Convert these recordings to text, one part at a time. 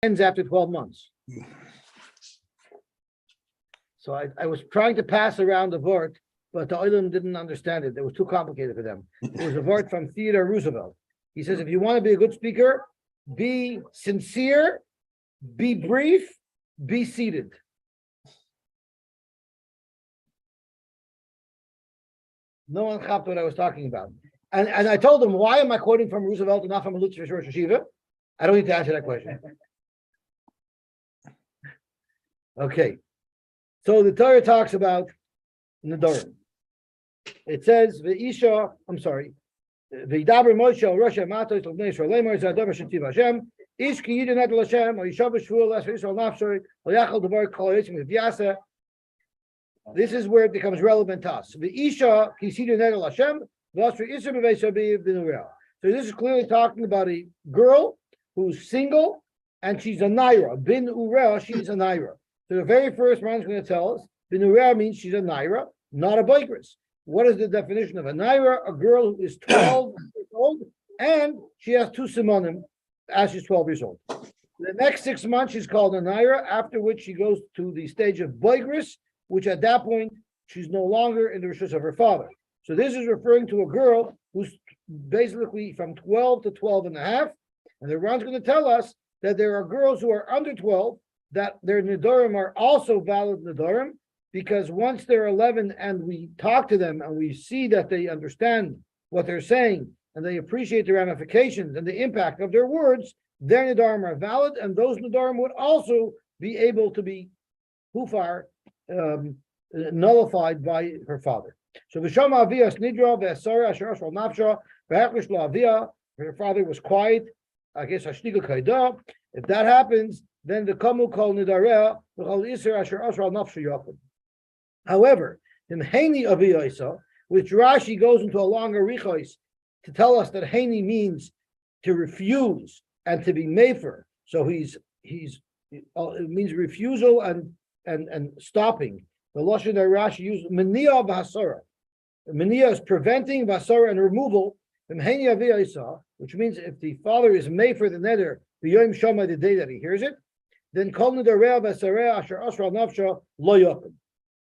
ends after 12 months. So I was trying to pass around the word, but the Oilam didn't understand it. It was too complicated for them. It was a word from Theodore Roosevelt. He says, if you want to be a good speaker, be sincere, be brief, be seated. No one got what I was talking about. And I told him, why am I quoting from Roosevelt and not from a Lutz Rosh Hashiva? I don't need to answer that question. Okay. So the Torah talks about Nedarim. It says, V'isha, I'm sorry, V'yidaber Moshe al Rosh HaMatos l'bnei Yisrael lemor zeh shetiv Hashem, ish ki yidin et l'Hashem, o yishav b'shvuah l'as v'Yisrael nafshoi, o yachal devar kol yitzim v'vyasa. This is where it becomes relevant to us. V'isha ki yidin et l'Hashem, v'as v'Yisrael b'veis abiv b'nurel. So this is clearly talking about a girl who's single and she's a naira. Bin urel, she's a naira. So the very first one is going to tell us, bin urel means she's a naira, not a bigress. What is the definition of a naira? A girl who is 12 years old and she has two simonim as she's 12 years old. The next 6 months she's called a naira, after which she goes to the stage of bigress, which at that point she's no longer in the rishus of her father. So this is referring to a girl who's basically from 12 to 12 and a half. And the Ran's going to tell us that there are girls who are under 12, that their Nedarim are also valid Nedarim, because once they're 11 and we talk to them and we see that they understand what they're saying and they appreciate the ramifications and the impact of their words, their Nedarim are valid, and those Nedarim would also be able to be hufar, nullified by her father. So V'shama Aviyas Nidra V'asara Asher Ashral Nafsha V'hachlish La'aviyah, her father was quiet. I guess Hashtiga Kaida. If that happens, then the Kamu Kol Nidareh V'chol Iser Asher Ashral Nafsha Yakum. However, in Haini Aviyasa, which Rashi goes into a longer richois to tell us that Haini means to refuse and to be mefer. So it means refusal and stopping. The lashon that Rashi used, Mania V'hasara. Mania is preventing V'hasara and removal. In Haini Aviyasa, which means if the father is mefer the neder v'yoyim shama the day that he hears it, then kol nidareh v'asareh asher asral nafsha lo yakum.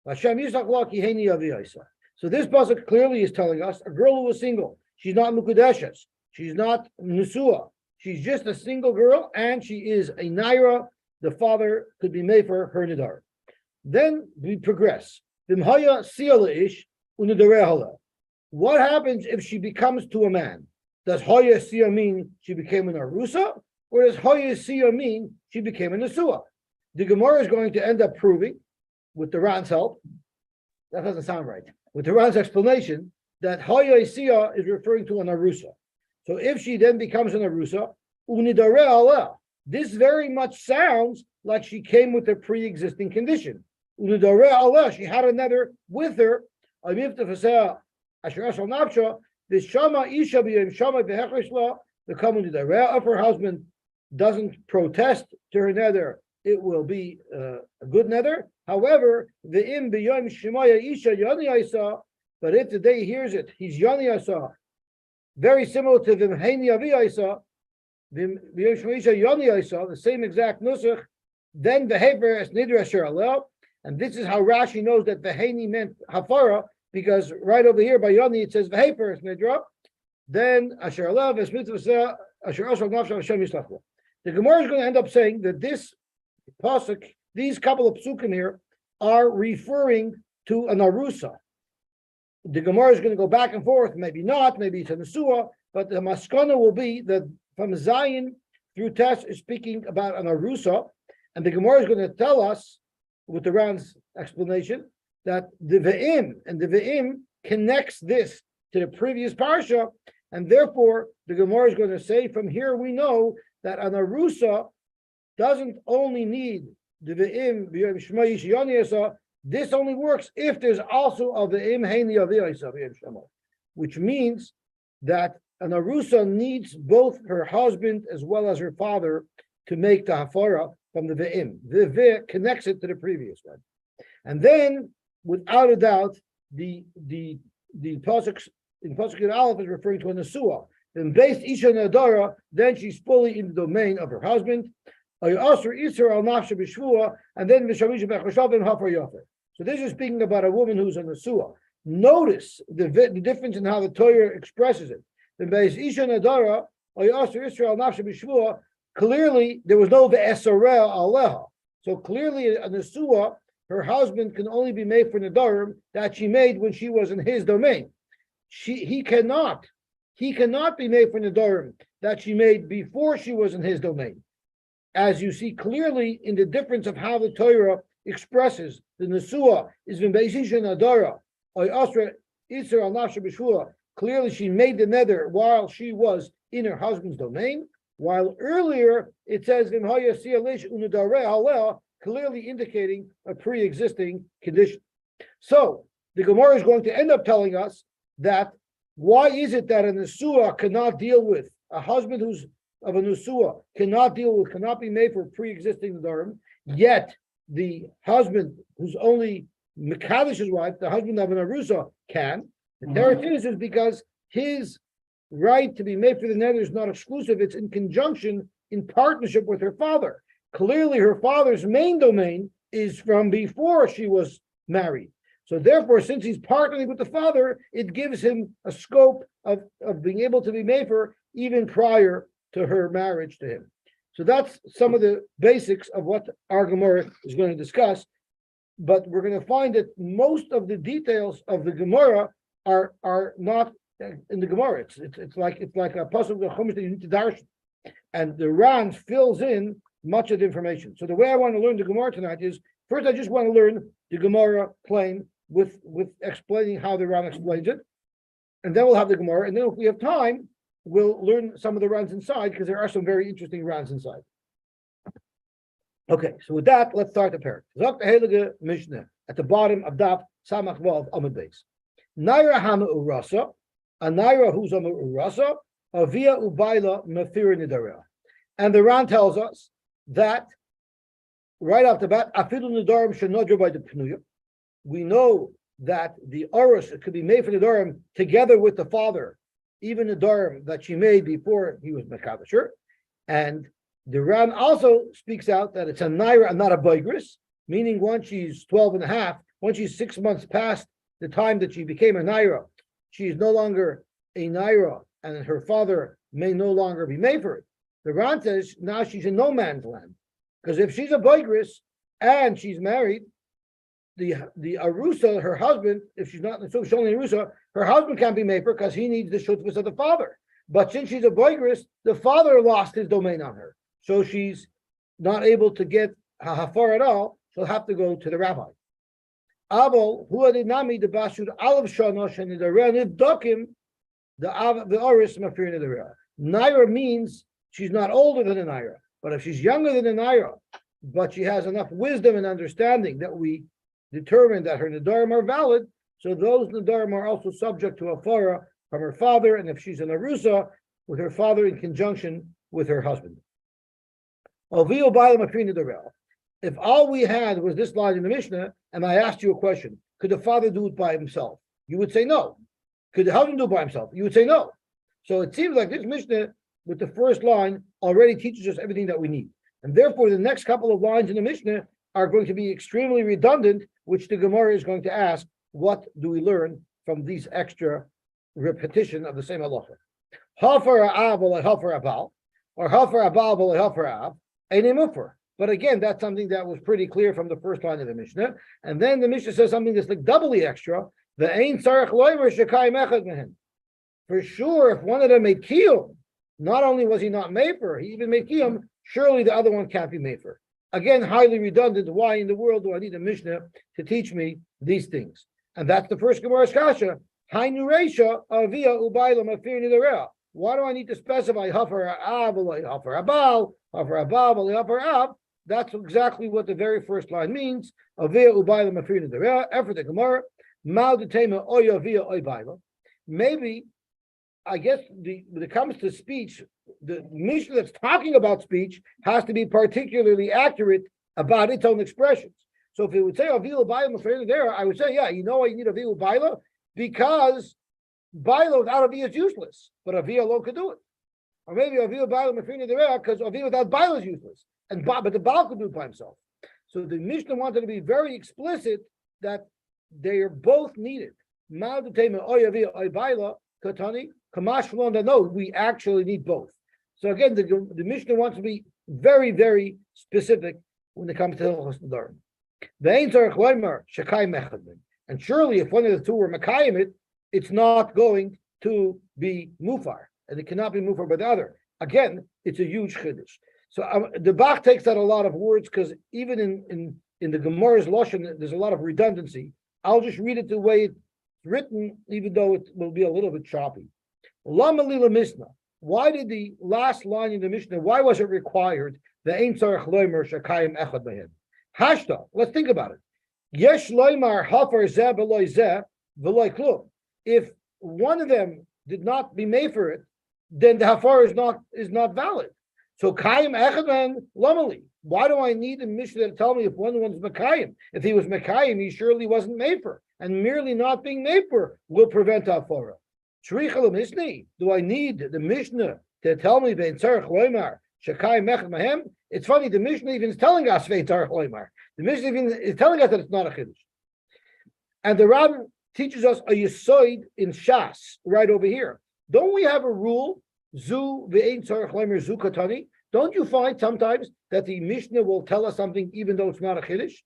Hashem yisach lo ki Haini Aviyasa. So this pasuk clearly is telling us a girl who is single. She's not mukudeshes. She's not nesua. She's just a single girl, and she is a naira. The father could be mefer her nidar. Then we progress. V'mhaya siyala ish unidareh hala. What happens if she becomes to a man? Does Hoya Sia mean she became an Arusa? Or does Hoya Sia mean she became a Nesua? The Gemara is going to end up proving, with the Ran's help, that doesn't sound right, with the Ran's explanation, that Hoya Sia is referring to an Arusa. So if she then becomes an Arusa, Unidare Allah, this very much sounds like she came with a pre-existing condition. Unidare Allah, she had another with her, Asher Ashal Nafsha, the Shama Isha B'Yem Shama V'Hechrish the common Nidar. If her husband doesn't protest to her nether, it will be a good nether. However, the Im B'Yem Shemaya Isha Yoni Isa, but if the day he hears it, he's Yoni Isa, very similar to V'Mheini Avi Isa, V'Yem Shemaya Isha Yoni Isa, the same exact nusach, then the Heber es Nidra Asher Allah, and this is how Rashi knows that V'Heini meant Hafara, because right over here by Yoni it says V'Heper es Nidra, then Asher Allah v'Smitzvah Asher Ashal Nafsha Hashem Yishlach. The Gemara is going to end up saying that this pasuk, these couple of psukim here, are referring to an arusa. The Gemara is going to go back and forth, maybe not, maybe it's a nesua, but the maskana will be that from Zion through Tes is speaking about an arusa, and the Gemara is going to tell us, with the Ran's explanation, that the ve'im, and the ve'im connects this to the previous parsha, and therefore the Gemara is going to say, from here we know that an arusa doesn't only need the ve'im v'yom shema yishiyani. This only works if there's also a ve'im heini aviyasa v'yom shema, which means that an arusa needs both her husband as well as her father to make the hafara from the ve'im. The ve connects it to the previous one, and then without a doubt the pasuk in pasuk Aleph is referring to a nesua. Then based Isha Nadara, then she's fully in the domain of her husband. and then so this is speaking about a woman who's a Nesua. Notice the difference in how the Torah expresses it. Clearly, there was no ve'esorel aleha. So clearly, a Nesua, her husband can only be made for Nedarim that she made when she was in his domain. He cannot be made for Nedarim that she made before she was in his domain. As you see clearly in the difference of how the Torah expresses the Nesua is V'beisisha Nadara, or Asra Isra al Nafsha B'Shua. Clearly, she made the nether while she was in her husband's domain. While earlier it says V'mhaya Sialish Unadare Aleh, clearly indicating a pre-existing condition. So the Gemara is going to end up telling us that why is it that a Nesua cannot deal with a husband who's of a Nesua cannot be made for pre-existing Nedarim, yet the husband who's only Mekadish's wife, the husband of an Arusa, can. The teretz is because his right to be made for the nether is not exclusive, it's in conjunction, in partnership with her father. Clearly, her father's main domain is from before she was married. So therefore, since he's partnering with the father, it gives him a scope of being able to be made for even prior to her marriage to him. So that's some of the basics of what our Gemara is going to discuss. But we're going to find that most of the details of the Gemara are not in the Gemara. It's like a puzzle of the Chumash that you need to darshan. And the Ran fills in much of the information. So the way I want to learn the Gemara tonight is, first I just want to learn the Gemara plain with explaining how the Ran explains it. And then we'll have the Gemara. And then if we have time, we'll learn some of the Rans inside, because there are some very interesting Rans inside. Okay, so with that, let's start the parak. Zok the Heilige Mishnah at the bottom of Daf Samach Vav Amud Beis. Naira Hama Urasa, a Naira who's on Urasa, Avia Ubaila Mafir Nidareh. And the Ran tells us that right off the bat, Afidu Nidarim Shenodra by the Pnuya. We know that the Urus could be made for Nidarim together with the father, even the Nidarim that she made before he was Mekadasher. And the Ran also speaks out that it's a Naira and not a Boigris, meaning once she's 12 and a half, once she's 6 months past the time that she became a Naira, she is no longer a Naira, and her father may no longer be made for it. The Ran says now she's in no man's land, because if she's a Boigris and she's married, the Arusa, her husband, if she's not, so she's only Arusa, her husband can't be made for because he needs the shutfus of the father. But since she's a Boigris, the father lost his domain on her. So she's not able to get hafar at all. She'll have to go to the rabbi. Abel, who adinami the bashud alav shana shenidarev dokim the oris mafir nidareh. Naira means she's not older than a Naira, but if she's younger than a Naira, but she has enough wisdom and understanding that we determine that her Nedarim are valid, so those Nedarim are also subject to a farah from her father, and if she's an Arusa, with her father in conjunction with her husband. If all we had was this line in the Mishnah, and I asked you a question, could the father do it by himself? You would say no. Could the husband do it by himself? You would say no. So it seems like this Mishnah, with the first line, already teaches us everything that we need. And therefore, the next couple of lines in the Mishnah are going to be extremely redundant, which the Gemara is going to ask, what do we learn from these extra repetition of the same halacha? Hafar ha'av or hafar ha'bal, or hafar ha'bal or hafar ha'av, ain't mufar. But again, that's something that was pretty clear from the first line of the Mishnah. And then the Mishnah says something that's like doubly extra. The ein sarach loimer shekayim echad mehen. For sure, if one of them made kiyum, not only was he not made for, he even made kiyum, surely the other one can't be made for. Again, highly redundant. Why in the world do I need a Mishnah to teach me these things? And that's the first Gemara's kasha. Hainu reisha avia ubayla mafir nidareah. Why do I need to specify hafar ha'av, hafar ha'bal, hafar ha'bal, hafar ha'av? That's exactly what the very first line means. Avia ubayla mafir nidareah. After the Gemara, mal detema oy avia oy bayla. Maybe, I guess, when it comes to speech, the Mishnah that's talking about speech has to be particularly accurate about its own expressions. So if it would say avila baila mafir nidareah, I would say, yeah, you know why you need avila baila? Because baila without avia is useless, but avia alone could do it. Or maybe avila baila mafir nidareah because avila without baila is useless. but the Baal could do it by himself. So the Mishnah wanted to be very explicit that they are both needed. No, we actually need both. So again, the Mishnah wants to be very, very specific when it comes to Hilchos Nedarim. And surely, if one of the two were Mekayim it, it's not going to be Mufar, and it cannot be Mufar by the other. Again, it's a huge chiddush. So the Bach takes out a lot of words because even in the Gemara's Lashon, there's a lot of redundancy. I'll just read it the way it's written, even though it will be a little bit choppy. Lama lila Mishnah. Why did the last line in the Mishnah, why was it required? The Ein Tzarech Loimer Shekayim Echad Behem. Hashta, let's think about it. Yesh Loimar Hafar Zeh B'loi Zeh V'loi Klum. If one of them did not be made for it, then the Hafar is not valid. So Kayim Echad Behem Lamali. Why do I need a Mishnah to tell me if one of one's Mekayim? If he was Mekayim, he surely wasn't made for. And merely not being made for will prevent Hafara. Do I need the Mishnah to tell me Vein Tzarech Loimar Shekayim Echad Behem? It's funny, the Mishnah even is telling us Vein Tzarech Loimar. The Mishnah even is telling us that it's not a chiddush. And the Rav teaches us a Yosy in Shas right over here. Don't we have a rule? Zu Vein Tzarech Loimar Zu Katani. Don't you find sometimes that the Mishnah will tell us something even though it's not a chiddush?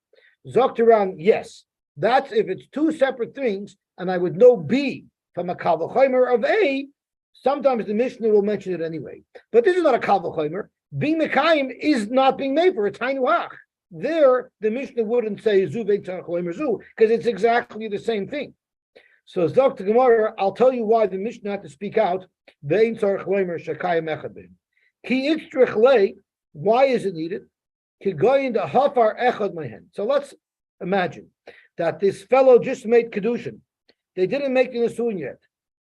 Zokteran, yes. That's if it's two separate things, and I would know B from a kal v'chomer of A. Sometimes the Mishnah will mention it anyway. But this is not a kal v'chomer. Being mekayim is not being made for. It's hainuach. There, the Mishnah wouldn't say zu vein tzarech loimer zu because it's exactly the same thing. So Dr. Gemara, I'll tell you why the Mishnah had to speak out. Vein tzarech loimer shekayim echad bein. Ki itzrich le. Why is it needed? Ki goyin da hafar echad mehen. So let's imagine that this fellow just made kedushin. They didn't make the nisuin yet,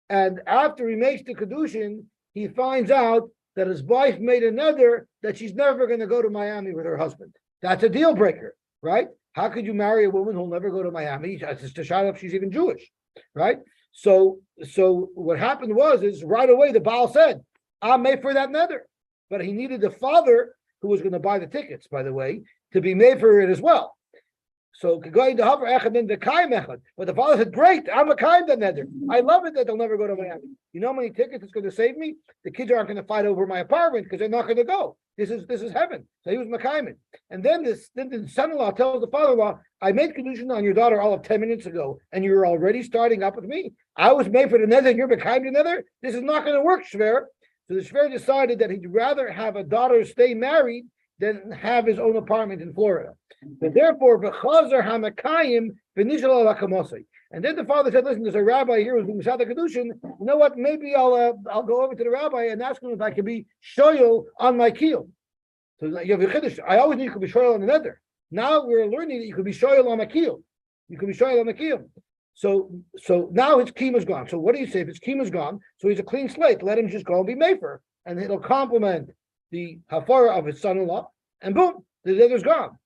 and after he makes the kedushin, he finds out that his wife made another that she's never going to go to Miami with her husband. That's a deal breaker, right? How could you marry a woman who'll never go to Miami? It's to shout if she's even Jewish, right? So what happened is right away the Baal said, "I'll made for that nether," but he needed the father who was going to buy the tickets, by the way, to be made for it as well. So going to hover echad then the kaim echad. But the father said, "Great, I'm a kaim the nether. I love it that they'll never go to Miami. You know how many tickets it's going to save me? The kids aren't going to fight over my apartment because they're not going to go. This is heaven." So he was Mekayim. And then the son-in-law tells the father-in-law, "I made kedushin on your daughter all of 10 minutes ago, and you're already starting up with me. I was made for the nether, and you're Mekayim the nether. This is not going to work, Shver." So the Shver decided that he'd rather have a daughter stay married than have his own apartment in Florida. And therefore, v'chazer hamakayim v'nishal alakamosei. And then the father said, "Listen, there's a rabbi here who's doing Masada Kedushin. You know what? Maybe I'll go over to the rabbi and ask him if I can be shoyal on my keel." So you have a chiddush. I always knew you could be shoyal on the nether. Now we're learning that you could be shoyal on my keel. You can be shoyal on the keel. So now his kima is gone. So what do you say if his kima is gone? So he's a clean slate. Let him just go and be mefer, and it'll complement the hafara of his son-in-law, and boom, the nether's gone.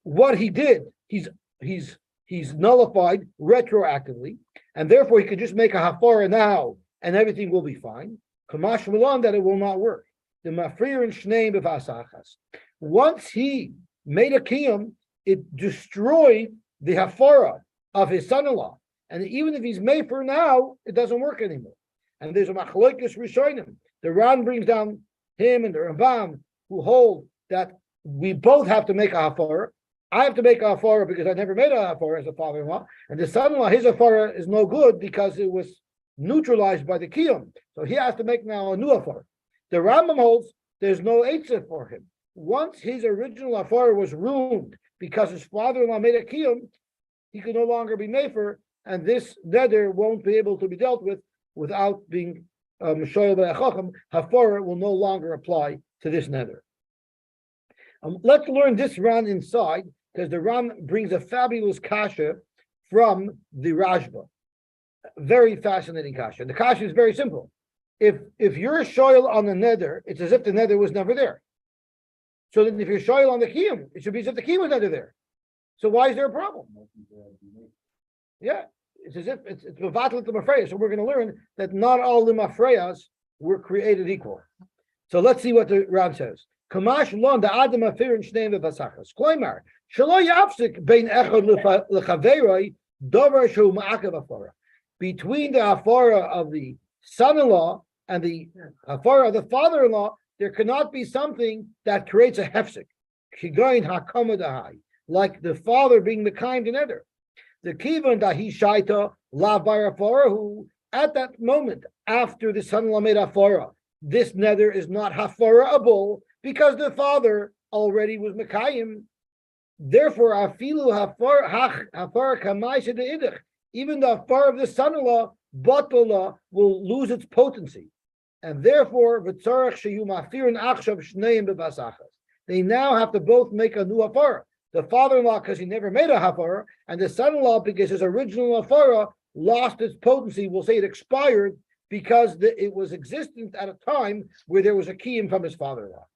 What he did, he's nullified retroactively, and therefore he could just make a hafara now, and everything will be fine. Kamash Milan that it will not work. The mafrir and shneim b'vasachas. Once he made a kiyum, it destroyed the hafara of his son-in-law, and even if he's made for now, it doesn't work anymore. And there's a machlokes rishonim. The Ran brings down him and the Rambam, who hold that we both have to make a hafara. I have to make a hafara because I never made a hafara as a father-in-law, and the son-in-law, his hafara is no good because it was neutralized by the kiyum. So he has to make now a new hafara. The Rambam holds there's no eitzah for him. Once his original hafara was ruined because his father-in-law made a kiyum, he could no longer be mefer, and this nether won't be able to be dealt with without being Mishoyel B'Achacham. Hafara will no longer apply to this nether. Let's learn this Ran inside, because the Ran brings a fabulous kasha from the Rashba. Very fascinating kasha. The kasha is very simple. If you're a shoyel on the nether, it's as if the nether was never there. So then if you're shoyel on the kiyum, it should be as if the kiyum was never there. So why is there a problem? Yeah. It's as if it's mevatel limafreya. So we're going to learn that not all limafreyas were created equal. So let's see what the Ram says. Kamash lon the Adam afir and Shneim v'Basachas. Kloimar shelo yafsik bein echad lechaveroi dover shu ma'akav afara. Between the afara of the son-in-law and the afara of the father-in-law, there cannot be something that creates a hefsek. Kigoin hakamodahai, like the father being the kind and other. The kivan dahi shaita lav bar afara, who at that moment after the son-in-law made afara, this nether is not hafara'able because the father already was mekayim. Therefore, afilu hafar kamaisa de idich, even the afar of the son-in-law, batala, will lose its potency, and therefore v'tzarach sheyu mafirin achshav shneim bebasachas. They now have to both make a new afar. The father-in-law, because he never made a hafara, and the son-in-law, because his original hafara lost its potency. We'll say it expired because it was existent at a time where there was a kiyum from his father-in-law.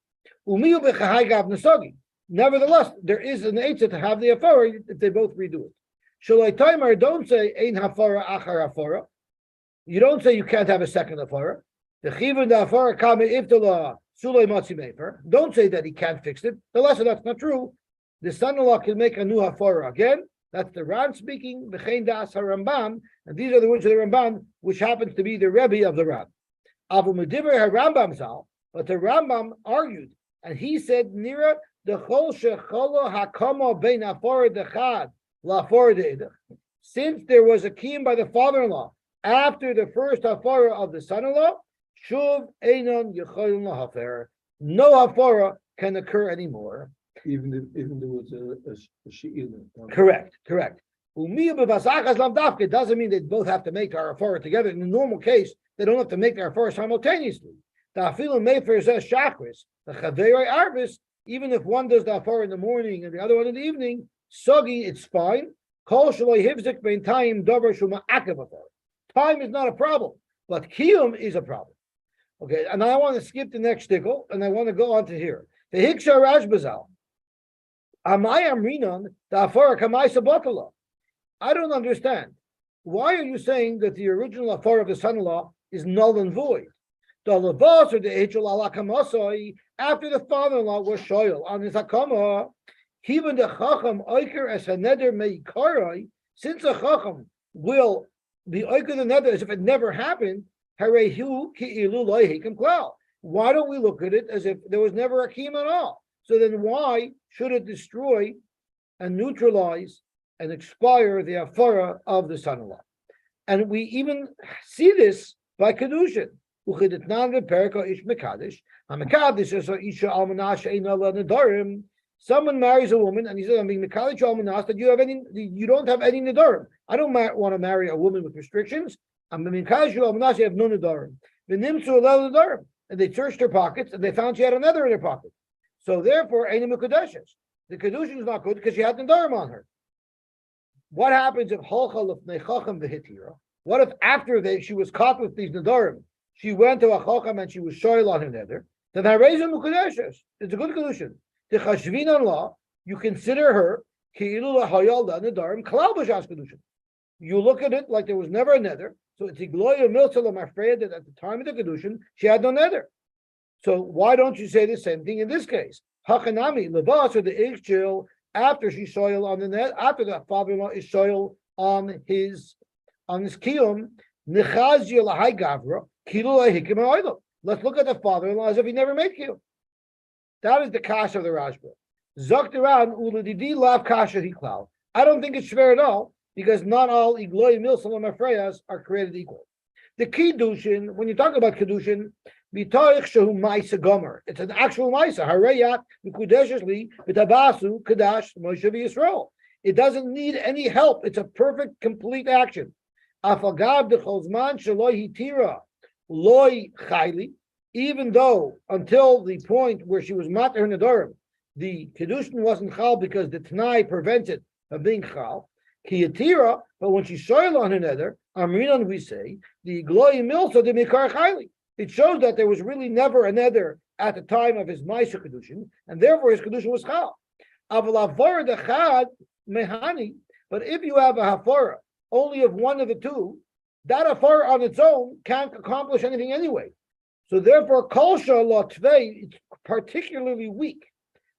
Nevertheless, there is an eitzah to have the hafara if they both redo it. Shalai Taimar, don't say ein hafara achar hafara. You don't say you can't have a second hafara. The chivun the hafara kame iftala sulay matzi mefer. Don't say that he can't fix it. The lesson that's not true. The son-in-law can make a new hafara again. That's the Ran speaking, V'chein das HaRambam, and these are the words of the Ramban, which happens to be the Rebbe of the Ran. Avu Mediver HaRambam Zal, but the Rambam argued, and he said, Nira, the Chol Shecholo HaKama Bein Afar Dechad Lafar Deidach. Since there was a kiyum by the father-in-law after the first hafara of the son-in-law, Shuv Einon Yecholim LaHafer, no hafara can occur anymore. Even though it's a she'il. Correct. It doesn't mean they both have to make our hafara together. In the normal case, they don't have to make their hafara simultaneously. Even if one does the hafara in the morning and the other one in the evening, sogi, it's fine. Time is not a problem, but kiyum is a problem. Okay, and I want to skip the next stickle, and I want to go on to here. The Hiksha Rashbazal. I don't understand. Why are you saying that the original afar of the son-in-law is null and void? The lavas or the echel alakamasoi after the father-in-law was shoyal on his hakama, even the chacham oiker as a neder meikarai, since a chacham will be oiker the neder as if it never happened. Harehu ki'ilu loihikim klal. Why don't we look at it as if there was never a kiyum at all? So then why should it destroy and neutralize and expire the afara of the son-in-law? And we even see this by kedushin. Someone marries a woman and he says, "I'm being mekadesh almanas that you don't have any nedarim. I don't want to marry a woman with restrictions. I'm being mekadesh almanas. You have no nedarim. And they searched her pockets and they found she had another in her pocket. So therefore, Einim Mekudeshes. The Kedushin is not good because she had Nedarim on her. What happens if Holcha Lefnei Chacham V'Hitira? What if after she was caught with these Nedarim, she went to a Chacham and she was shoyl on her nether? Then Harezim Mekudeshes. It's a good Kedushin. The Chashvin on law, you consider her Ki'ilu LaHayalda Nedarim Kalal B'Shas Kedushin. You look at it like there was never a nether. So it's Igloya Milsalam afraid that at the time of the Kedushin, she had no nether. So why don't you say the same thing in this case? Hachanami levas or the ichil after she soil on the net after the father-in-law is soil on his kiyum nechazia lahai gavra kilo lahikim ha'olam. Let's look at the father-in-law as if he never made kiyum. That is the kash of the Rashba. Zaktiran uladidi lav kasha hiklal. I don't think it's fair at all because not all igloy milsalam afreyas are created equal. The kiddushin, when you talk about kiddushin, it's an actual Maisa. Harayat Mikudeshli Bitabasu Kadash Moshe Yisrael. It doesn't need any help. It's a perfect, complete action. Afagav de Chosman Shaloi Hitira Loi Chayli. Even though until the point where she was mater nedarim, the kedushin wasn't chal because the Tanai prevented from being chal. Ki Yitira, but when she shoyl on her nether, Amrinan we say the Gloi Milsa de Mikar Chayli. It shows that there was really never a nether at the time of his Maisha Kedushin, and therefore his Kedushin was Chal. But if you have a Hafara only of one of the two, that Hafara on its own can't accomplish anything anyway. So therefore, kolsha la tvei, it's particularly weak.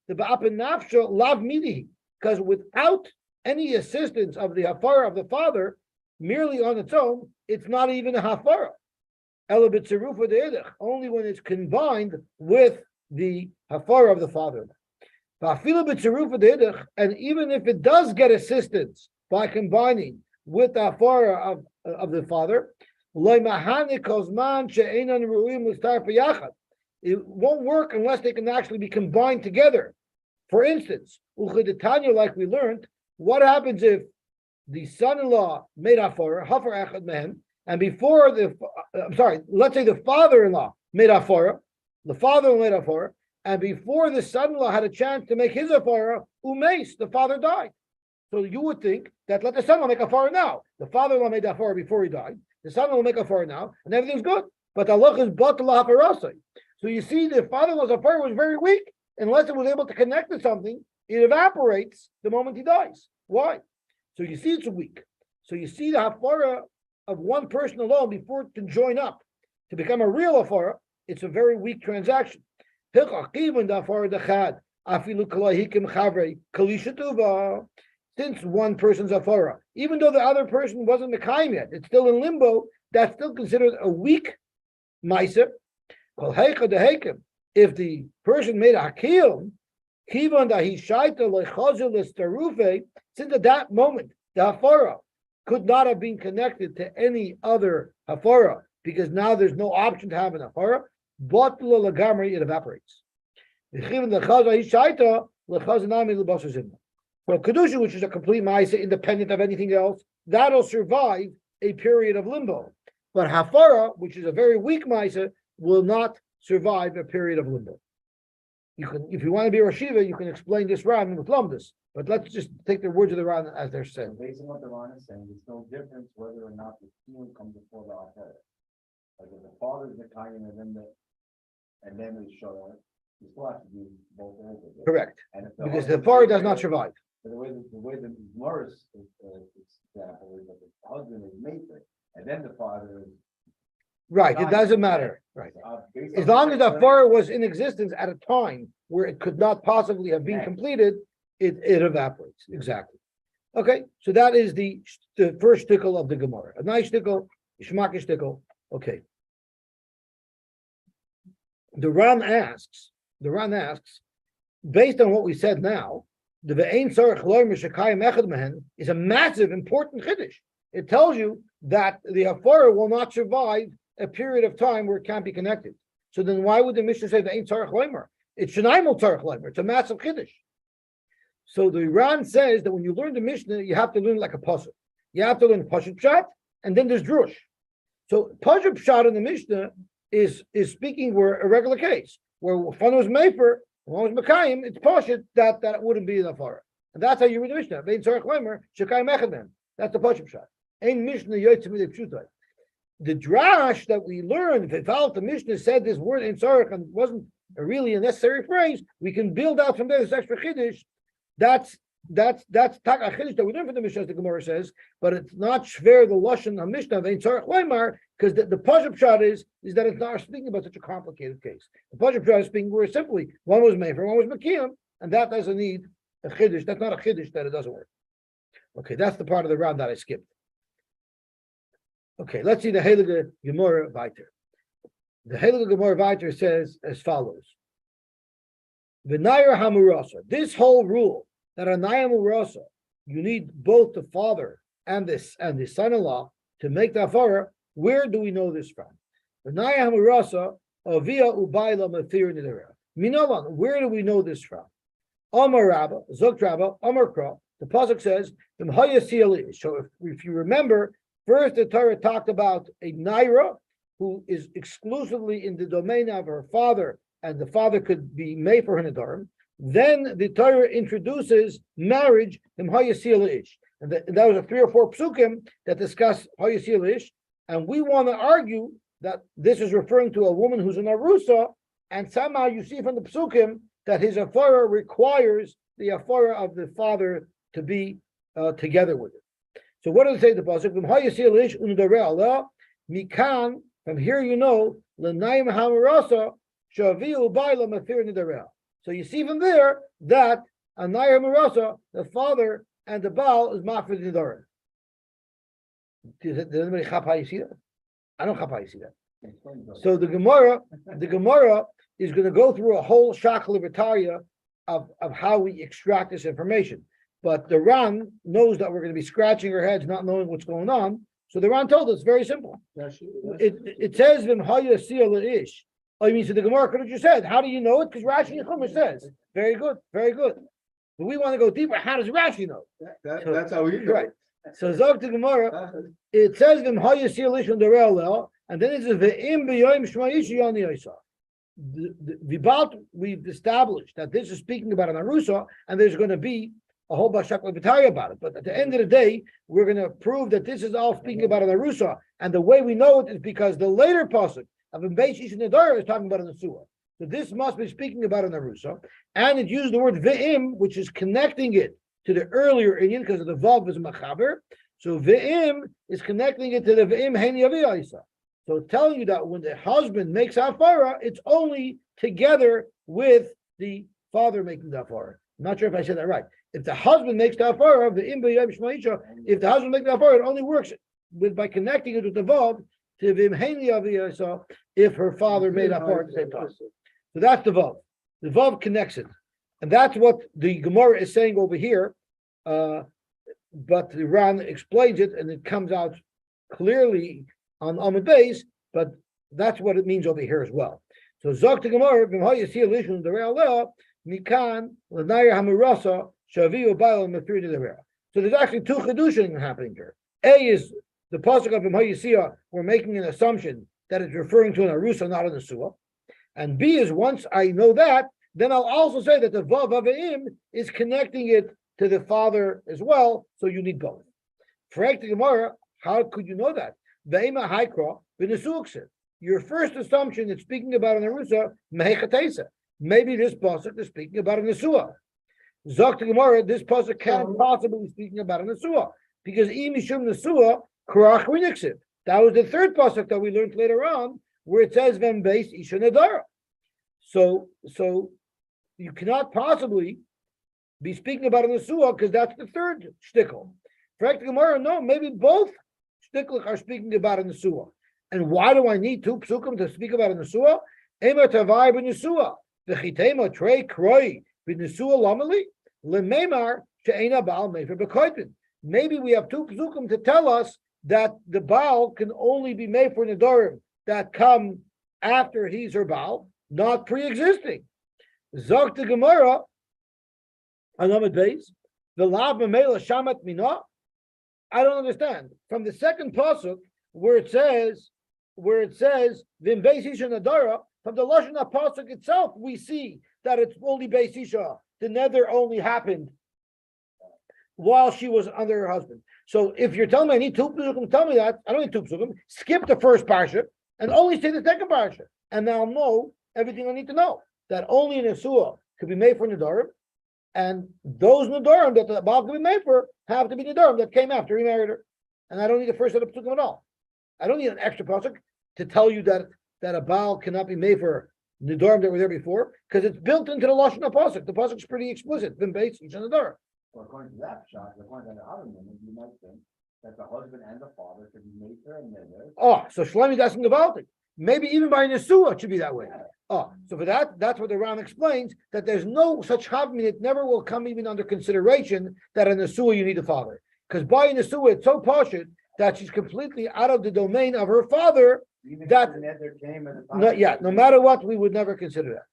The ba'apen nafsha lav midihi, because without any assistance of the hafara of the father, merely on its own, it's not even a hafara. Ela b'tzirufa de'edich, only when it's combined with the hafara of the father. Va'afilu b'tzirufa de'edich, and even if it does get assistance by combining with the hafara of the father, it won't work unless they can actually be combined together. For instance, like we learned, what happens if the son-in-law made hafara echad mehen, and before let's say the father-in-law made hafara, the father-in-law made hafara, and before the son-in-law had a chance to make his hafara, umeis, the father died. So you would think that let the son-in-law make hafara now. The father-in-law made hafara before he died. The son-in-law will make hafara now, and everything's good. But Allah is batala hafarasai. So you see, the father-in-law's hafara was very weak. Unless it was able to connect to something, it evaporates the moment he dies. Why? So you see it's weak. So you see the hafara of one person alone before it can join up to become a real hafara, it's a very weak transaction. Since one person's hafara, even though the other person wasn't mekayim yet, it's still in limbo, that's still considered a weak ma'aser. If the person made a hakiyum, since at that moment the hafara could not have been connected to any other hafara because now there's no option to have an hafara, but it evaporates. For kedusha, which is a complete ma'aseh independent of anything else, that'll survive a period of limbo. But hafara, which is a very weak ma'aseh, will not survive a period of limbo. You can, if you want to be Rosh Yeshiva, you can explain this Ran with Lumdus. But let's just take the words of the Ran as they're said. Based on what the Ran is saying, there's no difference whether or not the healing comes before the Acher. Like if the father is the Kayan and then the Shoah, you still have to do both over. Correct. And because the father does not survive. The way the Morris example is that the husband is maker, and then the father is. Right, it doesn't matter. Right. As long as the hafara was in existence at a time where it could not possibly have been completed, it evaporates. Exactly. Okay, so that is the first shtickle of the Gemara. A nice shtickle, shmakish shtickle. Okay. The Ran asks, based on what we said now, the ve'ein tzarich loymer shekayim echad mehen is a massive, important chiddush. It tells you that the hafara will not survive a period of time where it can't be connected. So then why would the Mishnah say the ain't tzarich leimer? It's shenaimel tzarich leimer. It's a massive chiddush. So the Ran says that when you learn the Mishnah, you have to learn like a pasuk. You have to learn pasuk pshat, and then there's drush. So pasuk pshat in the Mishnah is speaking where a regular case where one was mefer, one was mekayim. It's pasuk that wouldn't be the hafara, and that's how you read the Mishnah. Vein tzarich leimer shekayim echadem. That's the pasuk pshat. Ein Mishnah yoytz midei pshutai. The drash that we learned, if the Mishnah said this word in Tzarech and wasn't really a necessary phrase, we can build out from there this extra chiddush. That's tak a chiddush that we learned from the Mishnah, as the Gemara says, but it's not shver the lashon of Mishnah in Tzarech leimar, because the pasuk pshat is that it's not speaking about such a complicated case. The pasuk pshat is speaking where simply one was mefer, one was mekiyam, and that doesn't need a chiddush. That's not a chiddush that it doesn't work. Okay, that's the part of the round that I skipped. Okay, let's see the Heilige Gemara weiter. The Heilige Gemara weiter says as follows: V'nayar hamurasa. This whole rule that a nayar hamurasa, you need both the father and the son-in-law to make the hafara. Where do we know this from? V'nayar hamurasa avia ubayla mathir nidera. Minalan. Where do we know this from? Amar Rabba, Zok Rabba, Amar Kra. The pasuk says, so if you remember. First, the Torah talked about a naira who is exclusively in the domain of her father, and the father could be made for her Nedarim. Then the Torah introduces marriage in Hayasil Ish. And that was a 3 or 4 psukim that discuss Hayasil Ish. And we want to argue that this is referring to a woman who's an Arusa, and somehow you see from the psukim that his hafara requires the hafara of the father to be together with it. So what does it say the pasuk? From here you know l'naim hamarasa shaviu baila mafir nidarel. So you see from there that a nair hamarasa, the father and the baal is mafir nidarim. Does anybody chap how you see that? I don't chap how you see that. So the Gemara is going to go through a whole shakal libertaria of how we extract this information. But the Ran knows that we're going to be scratching our heads, not knowing what's going on. So the Ran told us very simple. It says v'mhaya siyal ish. I mean, so the Gemara could have just said, how do you know it? Because Rashi and Chumash says. Very good, very good. But we want to go deeper. How does Rashi know? That's how we know. Right. So Zog the Gemara, it says v'mhaya siyal ish on the real, and then it says v'im b'yoyim shma ish yoni yisa. We've established that this is speaking about an arusa, and there's going to be a whole bashak levatari about it. But at the end of the day, we're going to prove that this is all speaking about an arusa, and the way we know it is because the later pasuk of Beis Ish Nedarim is talking about an asua. So this must be speaking about an arusa, and it used the word ve'im, which is connecting it to the earlier Inyan because of the vav is machaber. So ve'im is connecting it to the ve'im heini aviyasa. So it's telling you that when the husband makes hafara, it's only together with the father making the hafara. I'm not sure if I said that right. If the husband makes the hafara, if the husband makes the hafara, it only works by connecting it with the vav to v'imheni aviyasa if her father made hafara at the same time. So that's the vav. The vav connects it, and that's what the Gemara is saying over here. But the Ran explains it, and it comes out clearly on Amud Beis, but that's what it means over here as well. So Zok the Gemara, v'mhaya siyal ish on the real mikan l'nair hamarasa shaviu baila mafir nidarel. So there's actually two chedushim happening here. A is the pasuk of v'mhaya siyal. We're making an assumption that it's referring to an arusa, not an asua. And B is once I know that, then I'll also say that the vav avim is connecting it to the father as well. So you need both. For the Gemara, how could you know that? Ve'ema haikra v'nesuukse. Your first assumption is speaking about an arusa mehechatesa. Maybe this pasuk is speaking about an asua. Zok the Gemara, this pasuk can't possibly be speaking about an asua because imishum nesua krach rinixit. That was the third pasuk that we learned later on, where it says vem beis isha nedara. So you cannot possibly be speaking about an asua because that's the third shtickle. For the Gemara, no, maybe both shtickles are speaking about an asua. And why do I need two psukim to speak about an asua? Ema tavai b'nesua. V'chitema trei kroi b'nesua lamali. L'meimar she'ena baal mefer b'koytin. Maybe we have two psukim to tell us that the baal can only be made for nedarim that come after he's her baal, not pre-existing. Zok the Gemara, Anamad Beis, the lav memela shamat mina. I don't understand. From the second pasuk where it says vim beis isha nadara, from the lashon pasuk itself, we see that it's only beis isha. The nether only happened while she was under her husband. So if you're telling me I need two psukim, tell me that I don't need two psukim. Skip the first parsha and only say the second parsha, and now I'll know everything I need to know. That only an asua could be made for nedarim, and those nedarim that the baal could be made for have to be nedarim that came after he married her. And I don't need the first set of psukim at all. I don't need an extra pasuk to tell you that a baal cannot be made for nedarim that were there before, because it's built into the lashon pasuk. The pasuk is pretty explicit. Vim beis isha nedarim. Well, according to that shot, according to the other women, you might think that the husband and the father could be made for and then Oh, so Shlomi is asking about it. Maybe even by Nesua it should be that way. Oh, so for that's what the Ram explains, that there's no such havmin, it never will come even under consideration that a Nesua you need a father. Because by Nesua it's so poshut that she's completely out of the domain of her father. even That- if the nether came at the time. No matter what, we would never consider that.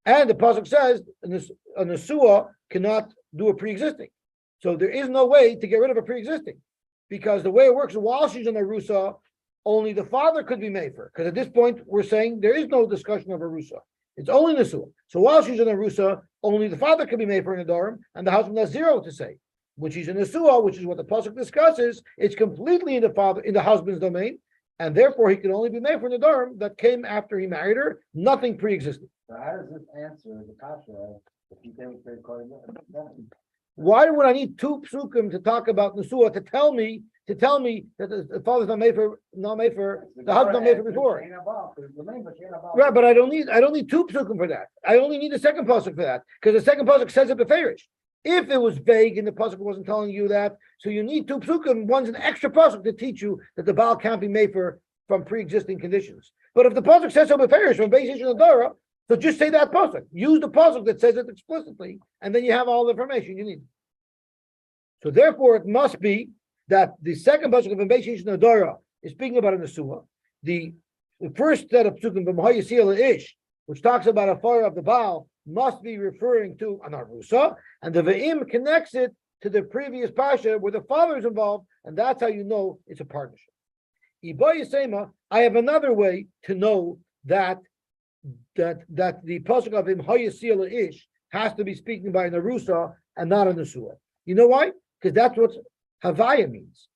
And the pasuk says a Nesua cannot do a pre-existing. So there is no way to get rid of a pre-existing. Because the way it works, while she's in Arusa, only the father could be made for. Because at this point, we're saying there is no discussion of Arusa. It's only Nesua. So while she's in Arusa, only the father can be made for an Nedarim, and the husband has zero to say. When she's in Nesua, which is what the pasuk discusses, it's completely in the husband's domain, and therefore he can only be made for an Nedarim that came after he married her, nothing pre-existing. So how does this answer the kasha if he came with trade card? Why would I need two psukim to talk about Nesua to tell me that the father's not made for the husband's not made for before? Right, but I don't need two psukim for that. I only need the second pasuk for that because the second pasuk says it beferish. If it was vague and the pasuk wasn't telling you that, so you need two psukim. One's an extra pasuk to teach you that the Baal can't be made for from pre-existing conditions. But if the pasuk says so beferish from Beis Ish and Adara, so just say that pasuk. Use the pasuk that says it explicitly, and then you have all the information you need. So therefore, it must be that the second pasuk of Beis Ish and Adara is speaking about a Nesua. The first set of psukim from Hayasila Ish, which talks about a fire of the Baal, must be referring to an Arusa, and the Ve'im connects it to the previous pasha where the father is involved, and that's how you know it's a partnership. I have another way to know that the pasuk of him Hayasila Ish has to be speaking by an Arusa and not a Nesua. You know why? Because that's what Havaya means.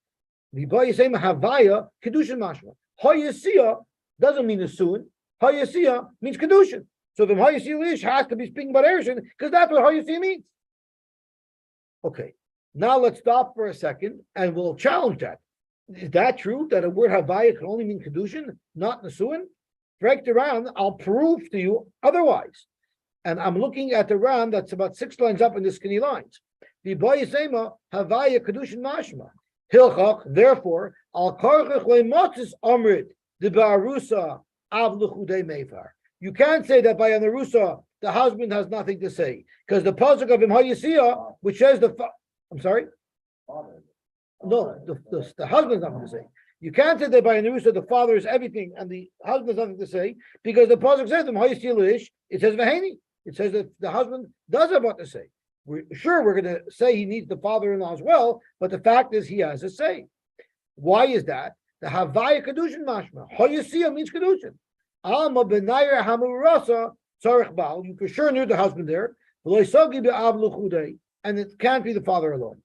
The Hayasema Havaya Kedushin Mashma. Hayasiyah doesn't mean Nesuin. Hayasiyah means Kedushin. So the Hayasiyah Ish has to be speaking about Erishin because that's what Hayasiyah means. Okay, now let's stop for a second and we'll challenge that. Is that true that a word Havaya can only mean Kedushin, not Nesuin? Break the Ran, I'll prove to you otherwise. And I'm looking at the Ran that's about 6 lines up in the skinny lines. The Bayisema Havaya Kedushin Mashma. Hilchach, therefore, Al Karchach Lemotzis Amrit the Barusa Avluchude Meifar. You can't say that by an Arusa the husband has nothing to say. Because the pasuk of him Hayasiyah, which says I'm sorry? No, the husband's nothing to say. You can't say that by an Arusa the father is everything and the husband has nothing to say, because the pasuk says him Hayasiyah Ish, it says Vaheni. It says that the husband does have what to say. We're going to say he needs the father-in-law as well, but the fact is he has a say. Why is that? The Havaya Kedushin Mashma. Hayasiyah means Kedushin. Alma Benayra Hamurasa Tzarech Baal. You for sure knew the husband there. And it can't be the father alone.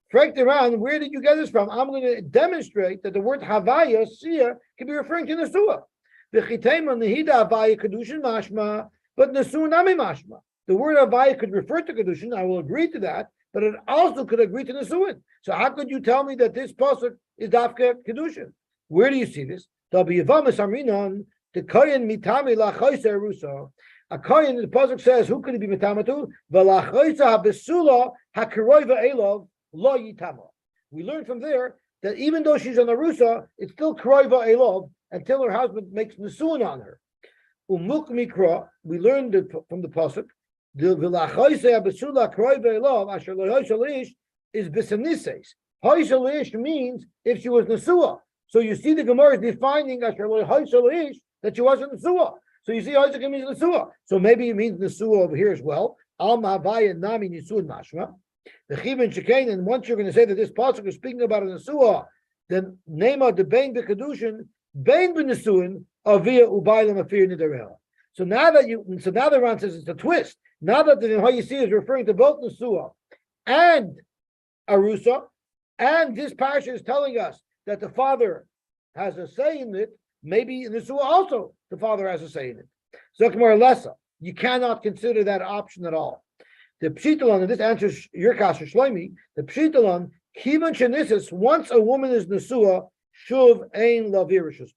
Freaked around, where did you get this from? I'm going to demonstrate that the word Havaya, Sia, can be referring to Nesua. The Chitema Nehida Havaya Kedushin Mashma, but Nesua Nami Mashma. The word Havaya could refer to Kedushin, I will agree to that, but it also could agree to Nesuin. So how could you tell me that this pasuk is Dafka Kedushin? Where do you see this? The Kohen mitami lachoysa erusa. A Kohen, the pasuk says, who could he be mitamatu? V'lachoysa habesula hakiroiva elov lo yitama. We learn from there that even though she's an arusa, it's still kiroiva elov until her husband makes nesuin on her. Umuk mikra, we learned it from the pasuk. The v'lachoysa habesula kiroiva elov asher lohoshalish is bisanises. Hoshalish means if she was nesua. So you see the Gemara is defining asher lohoshalish that she wasn't Nesua. So you see Isaac means Nesua. So maybe it means Nesua over here as well. Al Mahavaya Nami Nisuin Mashma. The Chivin Shekain, and once you're going to say that this pasuk is speaking about a Nesua, then Nema the Bain Bekadushin, Bain Benesuin, Avia Ubailam Afir Nidarel. So now the Ran says it's a twist. Now that the Hayasi is referring to both Nesua and Arusa, and this parasha is telling us that the father has a say in it, maybe in the Nesua also the father has a say in it. Zokmar Lesa, you cannot consider that option at all. The Pshitalon, and this answers your kasha Shloimi, the Pshitalon, Kivan Shenisis, once a woman is Nesua, Shuv Ein Lavirishus.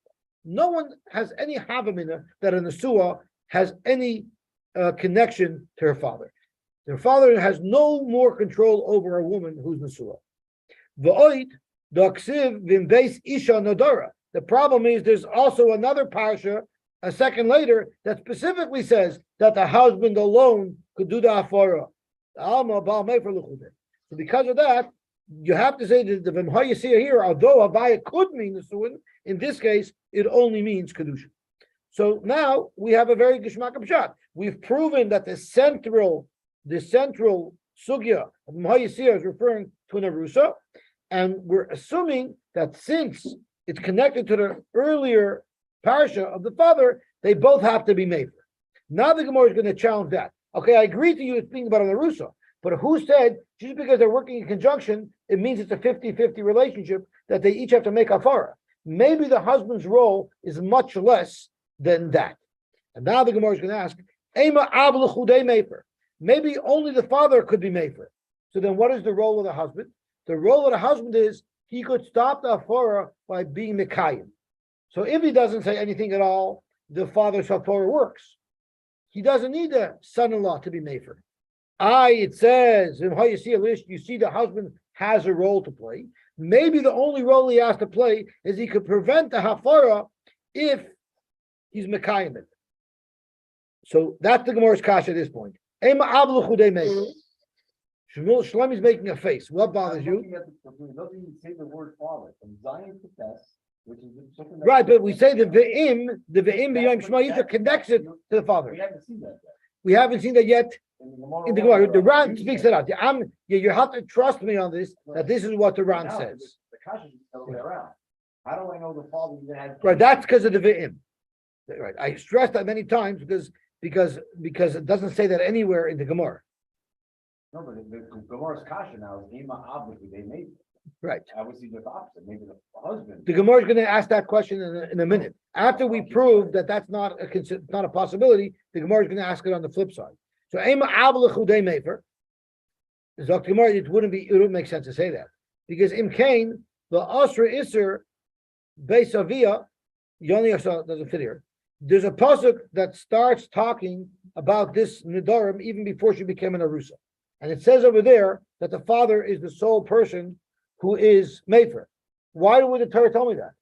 No one has any Havamina that a Nesua has any connection to her father. Their father has no more control over a woman who's Nesua. V'oit, Doksiv Vimbeis Isha Nodara. The problem is there's also another parsha, a second later, that specifically says that the husband alone could do the afara. So because of that, you have to say that the Vimhayasiyah here, although Havaya could mean the Suin, in this case, it only means Kedusha. So now we have a very Gishmak Pshat. We've proven that the central sugya of Vimhayasiyah is referring to an Arusa, and we're assuming that since it's connected to the earlier parsha of the father, they both have to be made. Now the Gemara is going to challenge that. Okay, I agree to you it's being about an Arusa, but who said just because they're working in conjunction, it means it's a 50-50 relationship that they each have to make afara? Maybe the husband's role is much less than that. And now the Gemara is going to ask, Ema Avluchude Mefer. Maybe only the father could be Mefer. So then what is the role of the husband? The role of the husband is he could stop the hafara by being Mekayim. So if he doesn't say anything at all, the father's hafara works. He doesn't need a son-in-law to be mefer. It says, in how you see a list, you see the husband has a role to play. Maybe the only role he has to play is he could prevent the hafara if he's Mekayim it. So that's the Gemara's kasha at this point. Shlomo is making a face. What bothers you? It doesn't even say the word father. From Zion to Tess, which is something Right, but we say the ve'im b'yom Shema Yisrael connects it to the father. We haven't seen that yet. We haven't seen that yet in the Gemara. The Ran speaks it out. You have to trust me on this, that this is what the Ran says. The kasha is the other way around. How do I know the father even had? Right, that's because of the ve'im. Right, I stressed that many times because it doesn't say that anywhere in the Gemara. No, but the Gemara's kasha now is Ema obviously they made it. Right. Obviously the opposite. Maybe the husband. The Gemara is going to ask that question in a minute. After we prove that that's not a possibility, the Gemara is going to ask it on the flip side. So Ema Abel Chudei Mefer. Zok Gemara, it wouldn't make sense to say that because Im Kain the Asra Isser Beis Avia Yoni doesn't fit here. There's a pasuk that starts talking about this Nedarim even before she became an Arusa. And it says over there that the father is the sole person who is Mefer. Why would the Torah tell me that?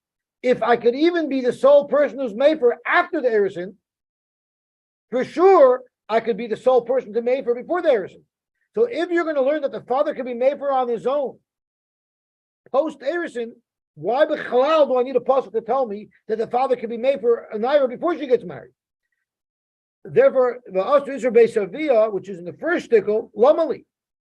If I could even be the sole person who's Mefer after the Erison, for sure I could be the sole person to Mefer before the Erison. So if you're going to learn that the father can be Mefer on his own, post Erison, why b'chalal do I need a pasuk to tell me that the father can be Mefer an Ira before she gets married? Therefore, the Asr Isra Beis Avia, which is in the first stickle, Lamali,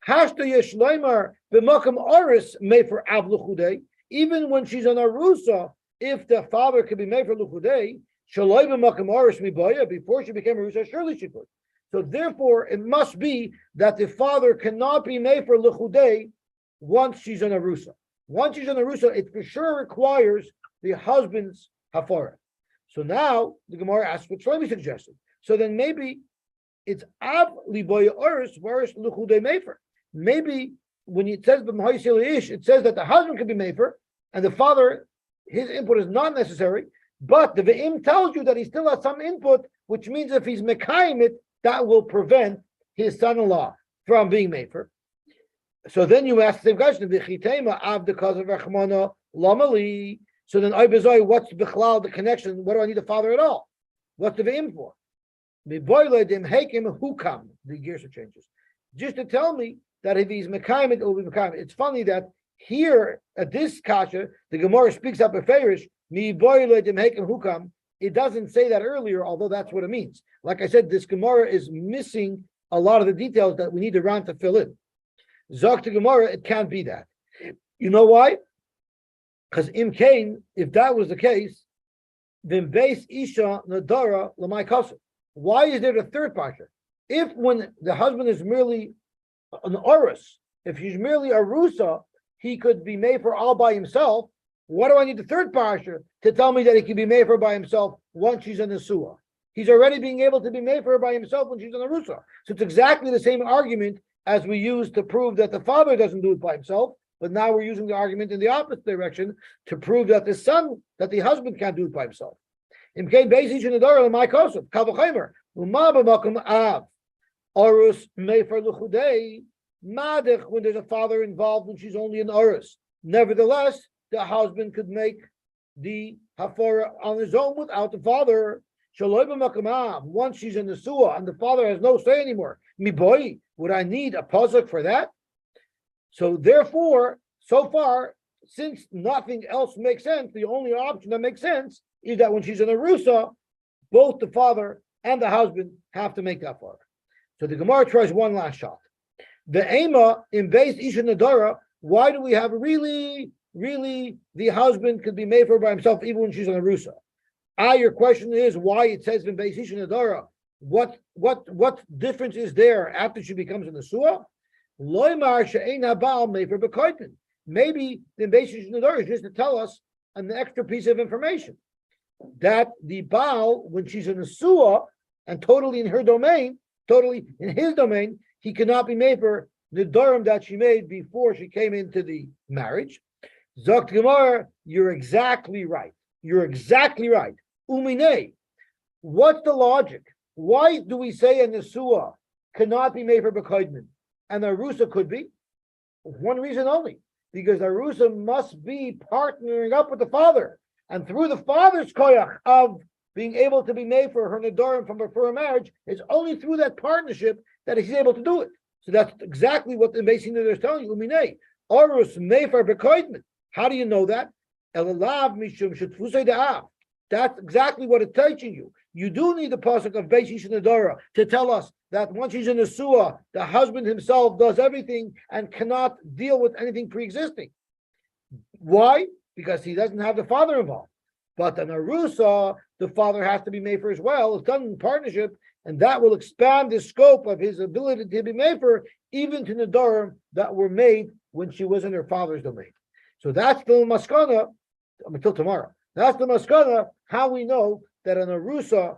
Hashta Yeshleimar b'makam Aris Mefer Av Luchudei, even when she's an Arusa, if the father could be Mefer Luchudei, Shaloi b'makam Aris Mibaya, before she became Arusa, surely she could. So therefore, it must be that the father cannot be Mefer Luchudei once she's an Arusa. Once she's an Arusa, it for sure requires the husband's hafara. So now the Gemara asks what Shlomi suggested. So then maybe it's Ab Liboya Oris Varis Luchudei Mefer. Maybe when it says Ish, it says that the husband can be Mefer and the father, his input is not necessary, but the Ve'im tells you that he still has some input, which means if he's Mekayim it, that will prevent his son-in-law from being Mefer. So then you ask the same question, V'chitema Av the cause of Rachmana Lamali. So then what's the connection? What do I need a father at all? What's the Ve'im for? The gears are changes. Just to tell me that if he's Mekayim, it will be Mekayim. It's funny that here at this kasha, the Gemara speaks up a fairish. It doesn't say that earlier, although that's what it means. Like I said, this Gemara is missing a lot of the details that we need the Ran to fill in. Zok to Gemara, it can't be that. You know why? Because Im Kain, if that was the case, then base Isha Nadara Lamai Kasser. Why is there a third pasha? If when the husband is merely an Oris, if he's merely a Rusa, he could be made for all by himself. What do I need the third pasha to tell me that he can be made for by himself once she's in the Nesua? He's already being able to be made for by himself when she's in the Rusa. So it's exactly the same argument as we used to prove that the father doesn't do it by himself, but now we're using the argument in the opposite direction to prove that the husband can't do it by himself. In case basis in the door, my kosov, kavachimer, umaba makum av, orus mefer luchudei, madech when there's a father involved when she's only an orus. Nevertheless, the husband could make the hafara on his own without the father. Once she's in the suah and the father has no say anymore, mi boy, would I need a pasuk for that? So therefore, so far, since nothing else makes sense, the only option that makes sense is that when she's in a rusa, both the father and the husband have to make that father. So the Gemara tries one last shot. The Ema in base Isha Nadara, why do we have really the husband could be made for by himself even when she's in a rusa? Your question is why it says in base Isha Nadara. What difference is there after she becomes a Nesua? Maybe the basis of the Nedar is just to tell us an extra piece of information that the Baal, when she's a Nesua and totally in her domain, totally in his domain, he cannot be made for Nedarim that she made before she came into the marriage. Zokt Gemara, you're exactly right. You're exactly right. Umine, what's the logic? Why do we say a Nesua cannot be made for Bekoidman and a Rusa could be? One reason only, because a Rusa must be partnering up with the father, and through the father's koyach of being able to be made for her Nedarim from before marriage, it's only through that partnership that he's able to do it. So that's exactly what the Beis Hillel is telling you. Umine, Orus Mefer Bekoidman. How do you know that? Elalav mishum shetfusei da'av. That's exactly what it's teaching you. You do need the pasuk of Beis Hillel Nedara to tell us that once she's in the Nesua, the husband himself does everything and cannot deal with anything pre-existing. Why? Because he doesn't have the father involved. But an Arusa, the father has to be made for as well. It's done in partnership, and that will expand the scope of his ability to be made for, even to Nedarim that were made when she was in her father's domain. So that's the maskana until tomorrow. That's the maskana, how we know that an Arusa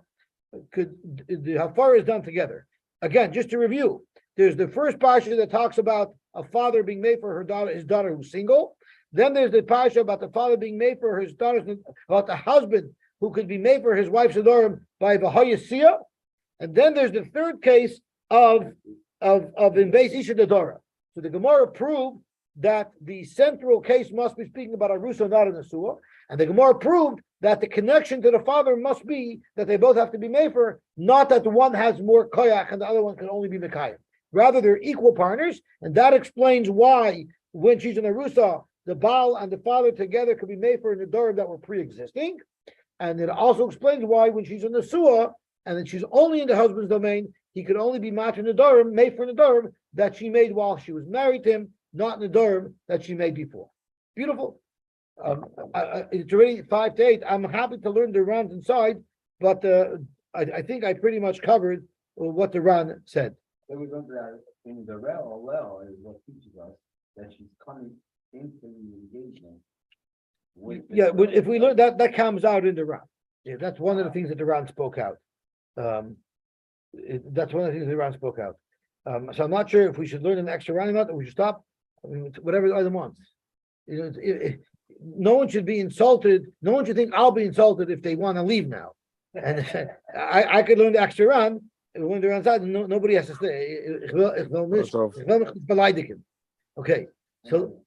could, the hafara is done together. Again, just to review, there's the first parsha that talks about a father being made for his daughter who's single. Then there's the parsha about the father being made for his daughter's, about the husband who could be made for his wife's adorim by v'hayasiyah. And then there's the third case of in Beis Isha Nedara. So the Gemara proved that the central case must be speaking about a Rusa, not a Nesua. And the Gemara proved that the connection to the father must be that they both have to be made for, not that the one has more koyach and the other one can only be Mekayim. Rather, they're equal partners, and that explains why when she's in a Rusa, the Baal and the father together could be made for Nedarim that were pre-existing. And it also explains why when she's in the Nesua, and then she's only in the husband's domain, he could only be Matan Nedarim, made for Nedarim that she made while she was married to him, not Nedarim that she made before. Beautiful. It's already 5 to 8. I'm happy to learn the Ran's inside, but I think I pretty much covered what the Ran said. There was under in the Rel is what teaches us that she's coming into the engagement. But if we learn that comes out in the Ran. Yeah, that's one of the things that the Ran spoke out. That's one of the things the Ran spoke out. So I'm not sure if we should learn an extra Ran or not, or we should stop. I mean, whatever the other wants. No one should be insulted. No one should think I'll be insulted if they want to leave now. And I could learn the extra Ran. When they're outside, nobody has to stay. Okay, so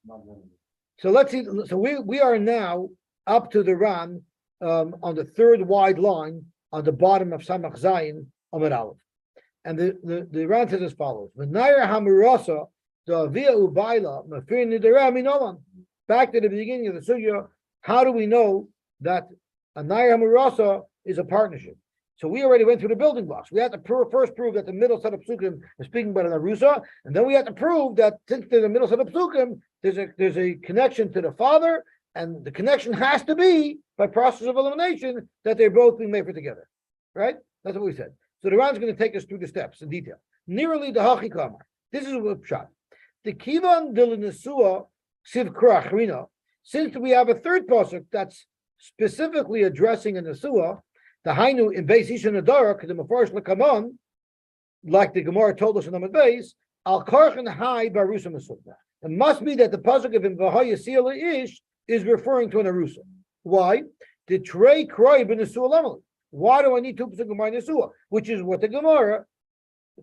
let's see. So we are now up to the Ran on the third wide line on the bottom of Samach Zayin Amud Aleph, and the Ran says as follows: V'nayra hamirasa the via ubayla mafir nidarim minolan. Back to the beginning of the sugya, how do we know that a nayra hamirasa is a partnership? So we already went through the building blocks. We had to first prove that the middle set of psukim is speaking about an arusa, and then we had to prove that since there's a middle set of psukim, there's a connection to the father, and the connection has to be by process of elimination that they're both being made for together, right? That's what we said. So the Ran is going to take us through the steps in detail. Nearly the hachi kamar. This is a shot. The kivan de nesua siv krachrina. Since we have a third pasuk that's specifically addressing a nesua. The Hainu in Beis Isha Nedara, because the Mefarish Lekaman, like the Gemara told us in Amud Beis, Al Karchen Hai Barusa Mesukna. It must be that the pasuk of V'hayasiyah Ish is referring to an Arusa. Why? The Trei Kroi B'Nesua Lamali. Why do I need 2 pasukim by Nesua? Which is what the Gemara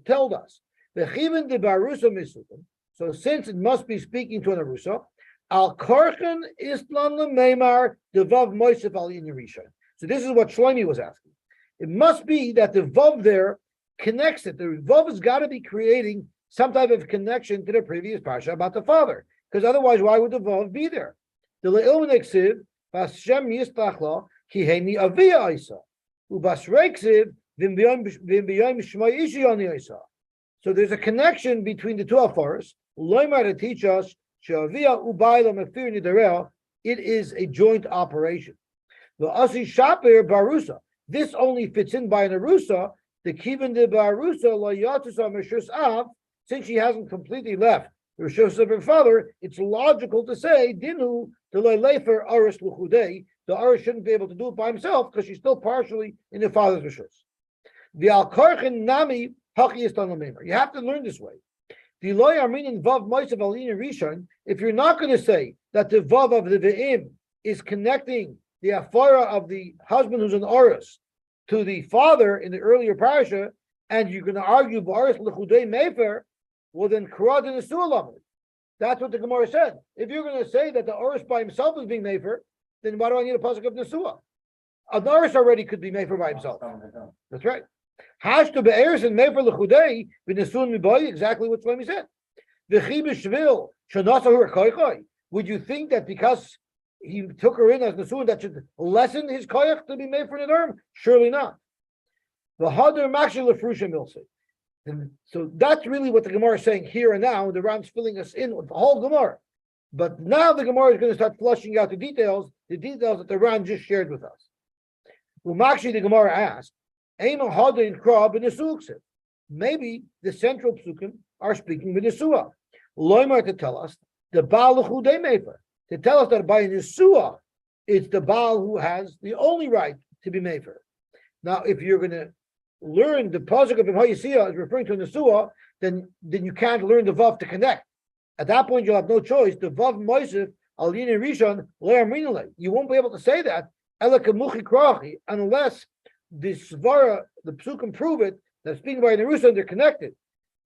told us. The Chivin de Barusa Mesukna. So since it must be speaking to an Arusa, Al Karchen Islan Lemeimar Devav Moisef Al Yerisha. So this is what Shlomi was asking. It must be that the Vav there connects it. The Vav has got to be creating some type of connection to the previous parsha about the father. Because otherwise, why would the Vav be there? The Le'il Neksiv, Vashem Yistlachla, Kiheni Avia Isa, Ubasreiksiv, Vimbiyoim Shmai Ishi Oni Isa. So there's a connection between the two afaras. Loimar to teach us, Shavia Ubayla Mefir Nidarel, it is a joint operation. The Asi Shaper Barusa. This only fits in by an Arusa. The Kivan de Barusa Layatusa Meshus Av, since she hasn't completely left the Rishus of her father, it's logical to say Dinu the Leifer Aris Luchudei. The Aris shouldn't be able to do it by himself because she's still partially in the father's Rishus. The Al Karchen Nami Haki Istan Lamemer. You have to learn this way. The loy arminin vav moisav alina rishon. If you're not going to say that the vav of the ve'im is connecting the afara of the husband who's an oris to the father in the earlier parasha, and you're going to argue ba'aris lechudei mefer, well then karad in the su'alam. That's what the Gemara said. If you're going to say that the oris by himself is being mefer, then why do I need a pasuk of nesua? A oris already could be mefer by himself. That's right. Hashtu be'eris and mefer lechudei b'nesun mibai. Exactly what Shlomi said. V'chi b'shvil shanasahu koichai. Would you think that because he took her in as nesuin that should lessen his koyach to be made for Nedarim? Surely not. The hadar makshel lefrusha milsei. And so that's really what the Gemara is saying here and now. The Ram's filling us in with the whole Gemara. But now the Gemara is going to start flushing out the details that the Ram just shared with us. Umakshi, the Gemara asked, maybe the central psukim are speaking with Nesua. Loimar to tell us the Baal L'chudei Mefer. To tell us that by Nesua, it's the Baal who has the only right to be Mefer. Now, if you're going to learn the pasuk of Yosy is referring to Nesua, then you can't learn the Vav to connect. At that point, you'll have no choice. The Vav Moisef Alina Rishon Le'am Rinale. You won't be able to say that unless the Svara, the Psukim prove it, that speaking by Nerusa, they're connected.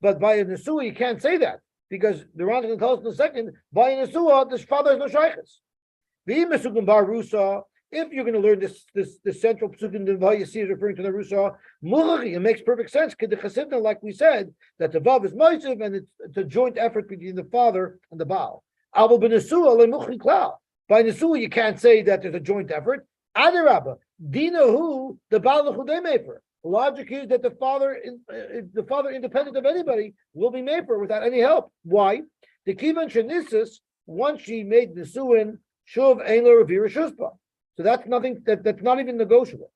But by a Nesua, you can't say that, because the Ran is going to tell us in a second, by a Nesua, this father has no shaykhs. If you're going to learn this central Psukim that Yosy is referring to Nerusa, it makes perfect sense, like we said, that the Vav is Moisiv, and it's a joint effort between the father and the Baal. By Nesua, you can't say that there's a joint effort. Adarabba, Dinahu, the Baal L'chudei Mefer. Logic is that the father, independent of anybody, will be Mefer without any help. Why? The Kivan Shenisis, once she made Nesuin, Shuv Ein Lo Revira Shuspa. So that's nothing. That's not even negotiable.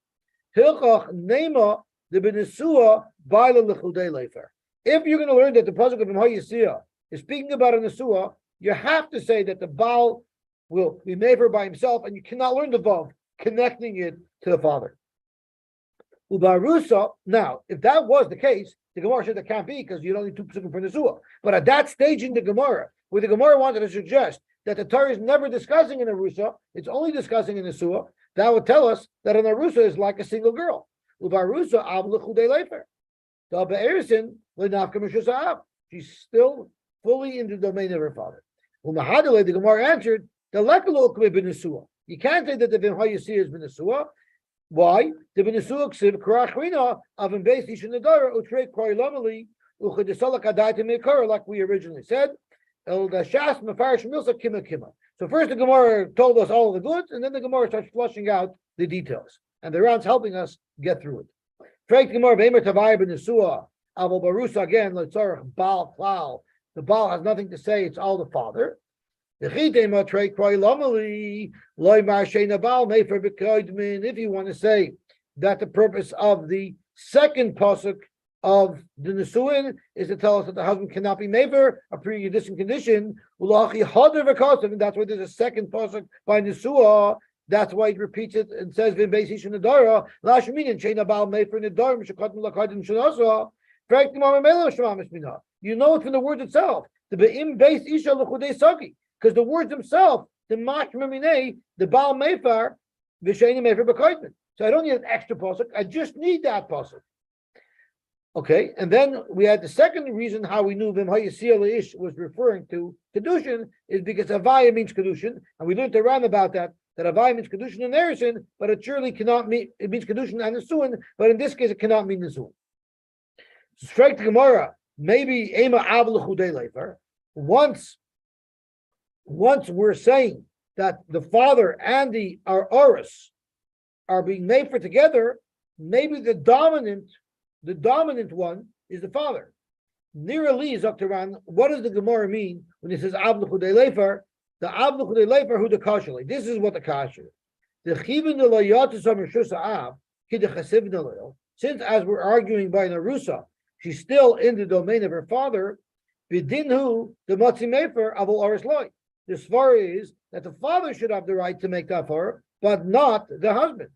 Hilchach Nema the Benesua Baila L'chudei Lefer. If you're going to learn that the pasuk of Yosy is speaking about a Nesua, you have to say that the Baal will be Mefer by himself, and you cannot learn the Vav connecting it to the father. Ubarusa. Now, if that was the case, the Gemara said that can't be, because you don't need two psukim for Nesua. But at that stage in the Gemara, where the Gemara wanted to suggest that the Torah is never discussing an Arusa, it's only discussing in Nesua, that would tell us that an Arusa is like a single girl. Ubarusa av l'chudei lefer. The be'erisin l'nafka mishus av. She's still fully in the domain of her father. Umahadale, the Gemara answered, the lekalo k'me b'Nesua. You can't say that the Yosy is b'Nesua. Why? The b'Nesua ksiv karachrina avim beis ish nedara utrei kroi lamali uchedesala kadai meikara, like we originally said. El dashas mefarish milsa kima kima. So first the Gemara told us all of the goods, and then the Gemara starts flushing out the details, and the Ram's helping us get through it. Freit Gemara b'emer tavai b'Nesua avol barusa again l'tzorach Baal klal. The Baal has nothing to say; it's all the father. If you want to say that the purpose of the second pasuk of the Nesuin is to tell us that the husband cannot be mever, a pre-existing condition, and that's why there's a second pasuk by Nesua. That's why it repeats it and says you know it from the word itself. The be'im beis isha l'chudei sagi. Because the words themselves, the mashma minei, the Baal Meifar, v'sheini Meifar b'koitman. So I don't need an extra pasuk. I just need that pasuk. Okay, and then we had the second reason how we knew Yosy Ish was referring to kedushin is because avaya means kedushin, and we learned to Ram about that avaya means kedushin and erusin, but it surely cannot mean it means kedushin and nesuin, but in this case it cannot mean nesuin. Straight to Gemara, maybe ema av l'chudei lefer. Once we're saying that the father and our oris are being made for together, maybe the dominant one is the father. Nira Li is up to Ran. What does the Gemara mean when it says Av l'chudei lefer? The Av l'chudei lefer who the kasha. This is what the kasha is. The chivin lo yatzam rishus av ki the chasiv nalil. Since, as we're arguing by Nerusa, she's still in the domain of her father. B'dinhu the matzi mefer avol oris loy. The svara is that the father should have the right to make that for her, but not the husband.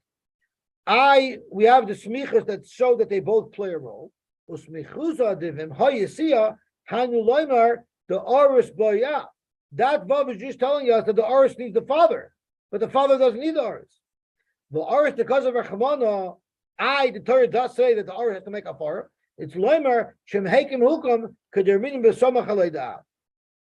We have the smichas that show that they both play a role. Usmichusa divim hayisiya Hanu loymar the Oris boya. That vav is just telling us that the Oris needs the father, but the father doesn't need the Oris. The Oris, because of Rachamana, the Torah does say that the Oris has to make a far. It's loymar shem heikim hukum kederminim b'somach aleidah.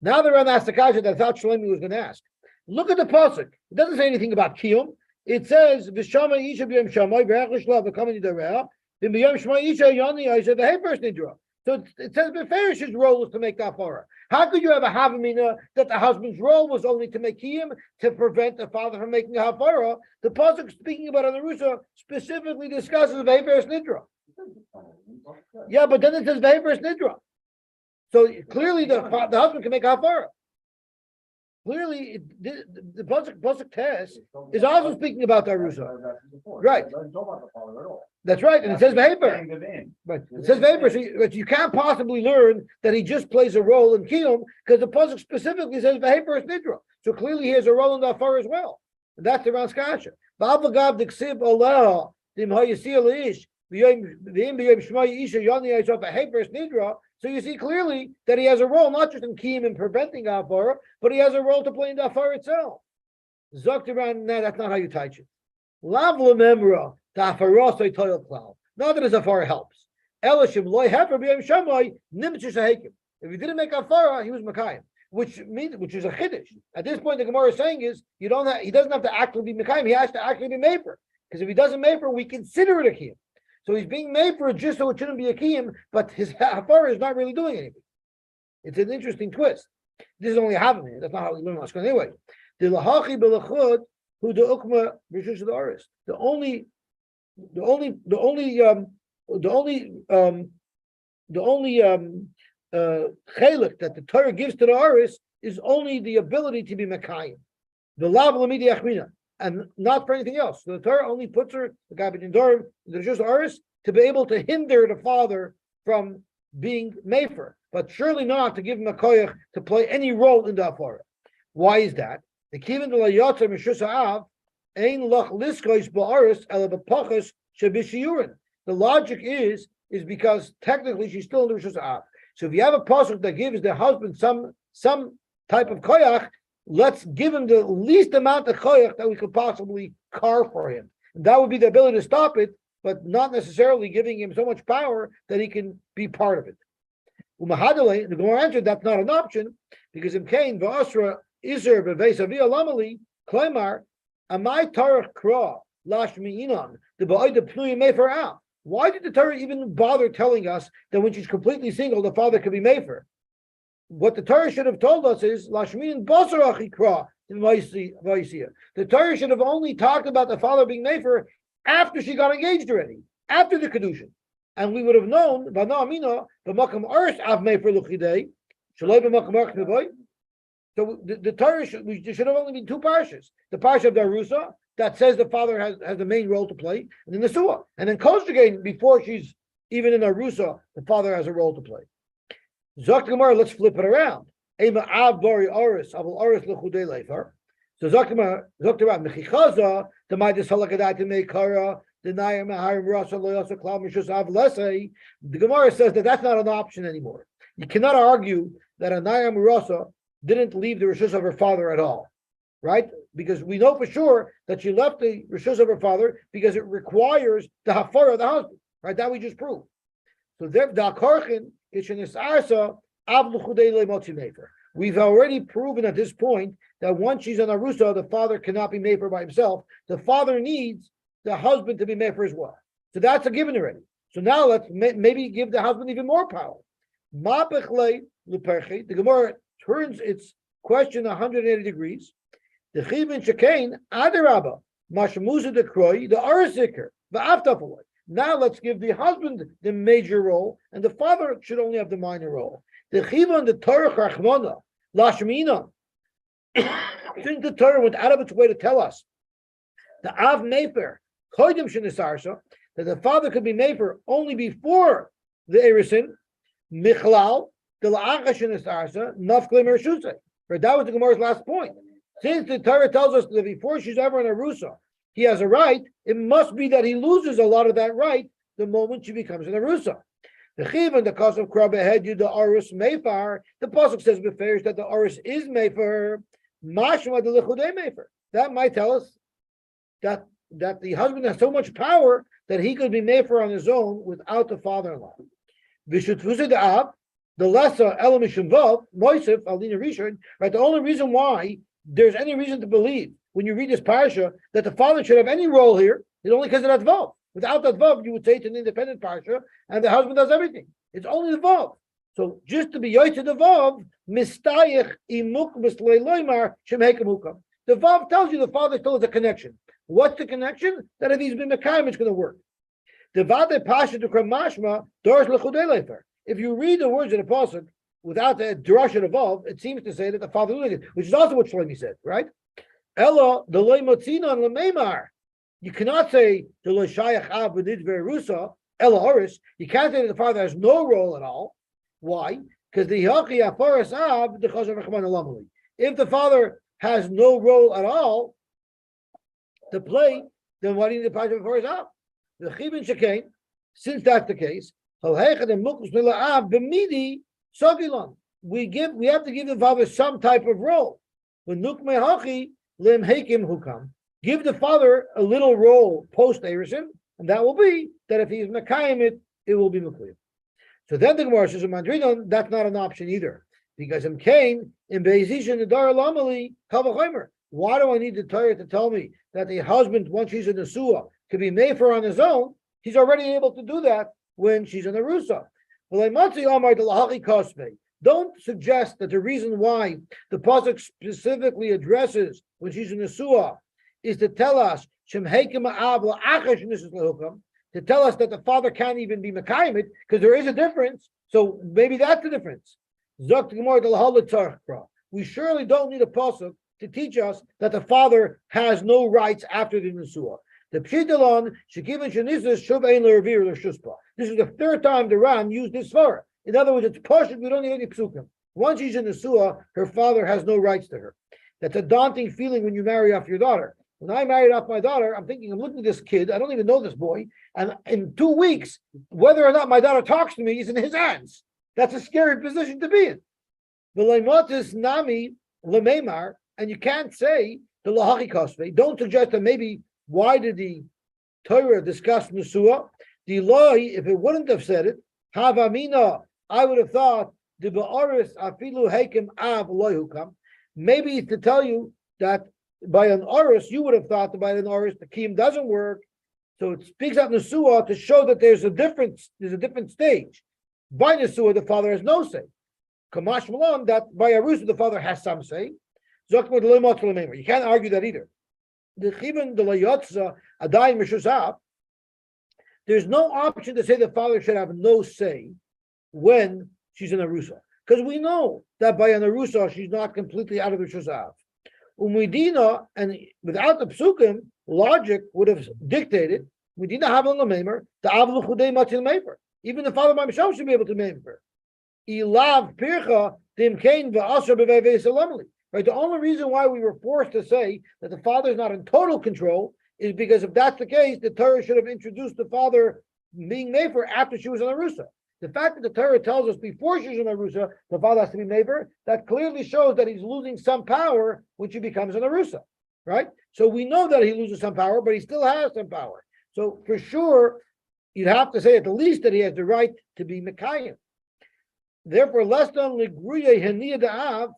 Now the Ram asked the kasha that I thought Shlomi was going to ask. Look at the pasuk. It doesn't say anything about kiyum. It says v'shama isha b'yom shamay v'rech l'shlav v'kamen yidareh v'b'yom shma isha yoni yisha v'hepers nidra. So it says Beferish's role is to make kafara. How could you have a havamina that the husband's role was only to make kiyum to prevent the father from making a hafara? The pasuk speaking about Anarusa specifically discusses v'hepers nidra. Yeah, but then it says v'hepers nidra. So clearly the husband can make a hafara. Clearly, the pasuk test is also speaking about the Arusa. Right. That's right, and it says v'heper. Right. It says v'heper, but you can't possibly learn that he just plays a role in kiyum because the pasuk specifically says v'heper is nidra. So clearly, he has a role in the hafara as well. And that's the Ranskasha. V'avagav d'ksib Allah dim hayisi ish v'yim b'yim shmai isha yoni yisaf v'heper is nidra. So you see clearly that he has a role, not just in kiyum and preventing hafara, but he has a role to play in the hafara itself. Zoktiran, that's not how you teach it. Lav lememra ta'afara so'itoyel klal. Not that his hafara helps. Elishim loy hefer b'yem shamay nimtzish hakim. If he didn't make hafara, he was makayim, which is a chiddush. At this point, the Gemara is saying is he doesn't have to actually be makayim. He has to actually be mefer. Because if he doesn't mefer, we consider it a kiyum. So he's being made for it just so it shouldn't be a kiyum, but his hafara is not really doing anything. It's an interesting twist. This is only a havamina. That's not how we learn lashon anyway. The lahachi belachud who the ukma rishus of the aris. The only chelik that the Torah gives to the aris is only the ability to be mekayim. The lav lamidi achmina. And not for anything else. So the Torah only puts her, the guy in Nedarim, the Rishus Aris, to be able to hinder the father from being mefer, but surely not to give him a koyach to play any role in the hafara. Why is that? The kivin de la yotzer mishus ha'av ein lach liskois ba'aris ela b'pachas shebishiyurin. The logic is because technically she's still in the Rishus ha'av. So if you have a pasuk that gives the husband some type of koyach, let's give him the least amount of koyach that we could possibly carve for him. And that would be the ability to stop it, but not necessarily giving him so much power that he can be part of it. Umahadale, the Gemara answered that's not an option because in Cain v'asra iser b'veisavi alamali klaimar amai tarach kra lashmi inan the ba'ida pnui mefer out. Why did the Torah even bother telling us that when she's completely single, the father could be mefer? What the Torah should have told us is Lashmin Basarachi Kra in Vaisia. The Torah should have only talked about the father being mefer after she got engaged already, after the kedushin, and we would have known Bana Amina b'makam Ars av mefer luchidei shaloi b'makam Ars mevoy. So the Torah should have only been two parshas: the parsha of the Arusa that says the father has the main role to play, and then the Suah, and then Koshtagain before she's even in Arusa, the father has a role to play. Zok Gemara, let's flip it around. Ema av bari oris avol oris lechudei leifer. So Zok Gemara, mechichaza the ma'idus halakadat meikara denayim maharim rasa loyasa klam mishus av lesei. The Gemara says that that's not an option anymore. You cannot argue that a nayim rasa didn't leave the rishus of her father at all, right? Because we know for sure that she left the rishus of her father because it requires the hafara of the husband, right? That we just proved. So there, the karchin. We've already proven at this point that once she's an arusa, the father cannot be mefer by himself. The father needs the husband to be mefer as well. So that's a given already. So now let's maybe give the husband even more power. The Gemara turns its question 180 degrees. The chivin shekain adarabba mashmuza de kroy the arasiker the aftafaloi. Now let's give the husband the major role, and the father should only have the minor role. The chivon the Torah chachmona lashmina. Since the Torah went out of its way to tell us the av mefer koydim shenisarsa that the father could be mefer only before the erisin michlal the la'acha shenisarsa nafkle mershusay. That was the Gemara's last point. Since the Torah tells us that before she's ever in a rusa, he has a right, it must be that he loses a lot of that right the moment she becomes an arusa. The chiv and the cause of krabbe had you the oris meifar. The pasuk says beferish that the oris is meifar. Mashma the lechudei meifar. That might tell us that the husband has so much power that he could be meifar on his own without the father-in-law. V'shutfusa the ab, the lesser elamishim vav moisef alina rishon. Right. The only reason why there's any reason to believe when you read this parasha that the father should have any role here is only because of that vav. Without that vav, you would say it's an independent parsha, and the husband does everything. It's only the vav. So just to be yoy to the vav, mistayich imuk misleiloymar shemhekamukam. The vav tells you the father still has a connection. What's the connection? That if he's been mekayim, it's going to work. The vade pasha to kramashma doris lechudei lefer. If you read the words of the pasuk without the drasha of vav, it seems to say that the father doing it, which is also what Shlomi said, right? Ella the loy motzina lemeimar. You cannot say the loshayach av v'nid verusa ella oris. You can't say that the father has no role at all. Why? Because the hachi afaras av the chazar v'chman alamali. If the father has no role at all to play, then why do you need the pasha afaras av? The chibin shekain. Since that's the case, halhechad and mukus mila av b'midi sogilan. We have to give the father some type of role. When nukme hachi lim hekim hukam. Give the father a little role post Erishim, and that will be that if he is Mekayim it, it will be Mekayim. So then the Gemara says, that's not an option either. Because in Cain, in Beizishan, the Dar Lamali, Kavachimer. Why do I need the Torah to tell me that the husband, once she's in the Suah, could be made for on his own? He's already able to do that when she's in the Rusa. Don't suggest that the reason why the pasuk specifically addresses when she's in the Suah is to tell us to tell us that the father can't even be mekayim it because there is a difference. So maybe that's the difference. We surely don't need a pasuk to teach us that the father has no rights after the Nisuah. The Pshidalon, this is the third time the Ram used this svara. In other words, it's partial, we don't need any psukim. Once she's in the Nisuah, her father has no rights to her. That's a daunting feeling when you marry off your daughter. When I married off my daughter, I'm looking at this kid, I don't even know this boy, and in 2 weeks, whether or not my daughter talks to me is in his hands. That's a scary position to be in. The leimotis nami lemeimar, and you can't say the lahachi kosve. Don't suggest that maybe why did the Torah discuss Nisuah? The law, if it wouldn't have said it, havamina, I would have thought the ba'aris afilu hekim av loyhukam. Maybe to tell you that by an oris, you would have thought that by an oris the kiyum doesn't work. So it speaks out Nisuah to show that there's a different stage. By Nisuah, the father has no say. Kamash Malon, that by Arusa, the father has some say. You can't argue that either. There's no option to say the father should have no say when she's in Arusa. Because we know that by an Arusa, she's not completely out of the Shusav. Umidina, and without the psukim, logic would have dictated, Medina Havel Lamemer, the Avlu Chudei Matil Mefer. Even the father by himself should be able to mefer. Ilav Pircha, Dimkain Va'asra Beveve Salamli. Right? The only reason why we were forced to say that the father is not in total control is because if that's the case, the Torah should have introduced the father being mefer after she was in Arusa. The fact that the Torah tells us before she's in Arusa, the father has to be mefer, that clearly shows that he's losing some power when she becomes an Arusa, right? So we know that he loses some power, but he still has some power. So for sure, you'd have to say at the least that he has the right to be Mekayim. Therefore, less than Ligruye Heniya Da'av,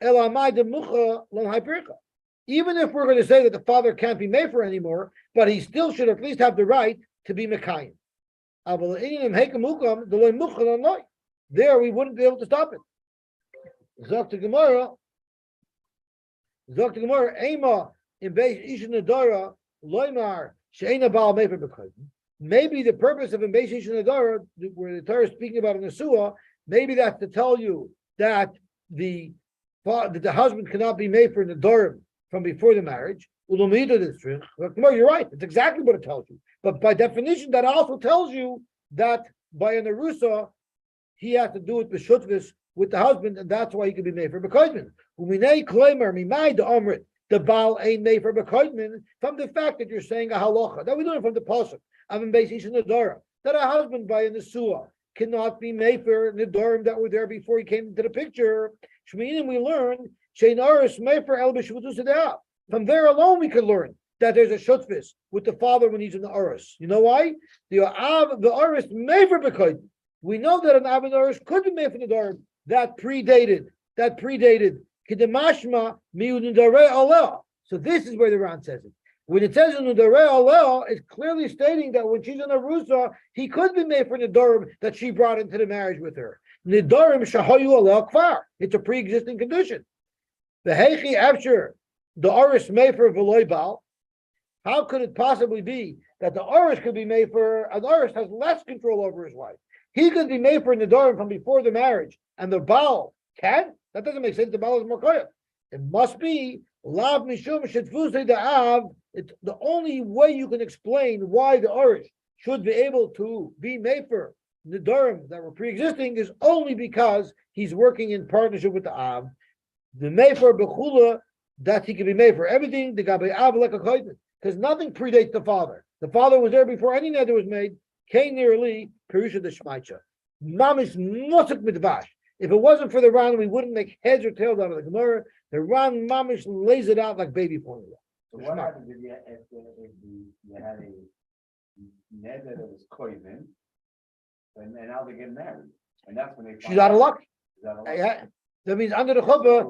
Elamai de Mucha Lanhaipircha. Even if we're going to say that the father can't be mefer anymore, but he still should at least have the right to be Mekayim. There we wouldn't be able to stop it. Zok Gemara, Ema in Beis Ishin Nadara, Loimar, Sheina Baal Mefer B'Kodim. Maybe the purpose of in Beis Ishin Nadara, where the Torah is speaking about in the Suah, maybe that's to tell you that the husband cannot be made for Nadarim from before the marriage. You're right. It's exactly what it tells you. But by definition, that also tells you that by an Arusa, he has to do it b'shutvis with the husband, and that's why he can be made for b'koidmin. The Baal ain't made for b'koidmin from the fact that you're saying a halacha. That we learn from the pasuk. I'm in Beis Ishin Nadara that a husband by a Nesua cannot be mefer Nedarim that were there before he came into the picture. Shminim, we learn shein aris mefer el b'shvutus de'ah. From there alone, we can learn that there's a shutfis with the father when he's in the aris. You know why? The aris mefer b'koyd. We know that an av and aris could be mefer Nedarim that predated. Kedemashma miudarei aleh. So this is where the Ran says it. When it says in Nedarim Alel, it's clearly stating that when she's in a Rusa, he could be made for Nedarim that she brought into the marriage with her. Nedarim shahayu alel kvar. It's a pre-existing condition. The heichi after the Aris made for Veloy Baal. How could it possibly be that the Aris could be made for an Aris has less control over his wife? He could be made for Nedarim from before the marriage, and the Baal can? That doesn't make sense. The Baal is more koyach. It must be lav mishum shetfusei da'av. It's the only way you can explain why the Arish should be able to be made for Nedarim that were pre-existing is only because he's working in partnership with the Av. The Mefer Bechula that he can be made for everything, the Gabe Av like a koyden, because nothing predates the father. The father was there before any neder was made. Kain nearly Perusha the Shmaicha. Mamish Musik Midvash. If it wasn't for the Ran, we wouldn't make heads or tails out of the Gemara. The Ran Mamish lays it out like baby formula. So what happens if you had a neder that was koivin, and now they get married, and that's when they She's out of luck. She's out of luck. Yeah. That means under the chuppah,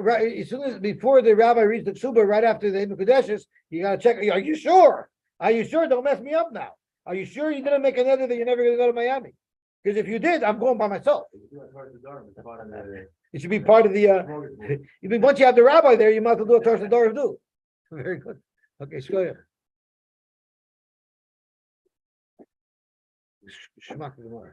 right, as soon as before the rabbi reads the ksuba, right after the Kadeshes, you gotta check. Are you sure? Are you sure? Don't mess me up now. Are you sure you're gonna make another that you're never gonna go to Miami? Because if you did, I'm going by myself. It should be part of the. Once you have the rabbi there, you might as well do a Torah Nedarim too. Very good. Okay, Shkoya. Shmak Gemara.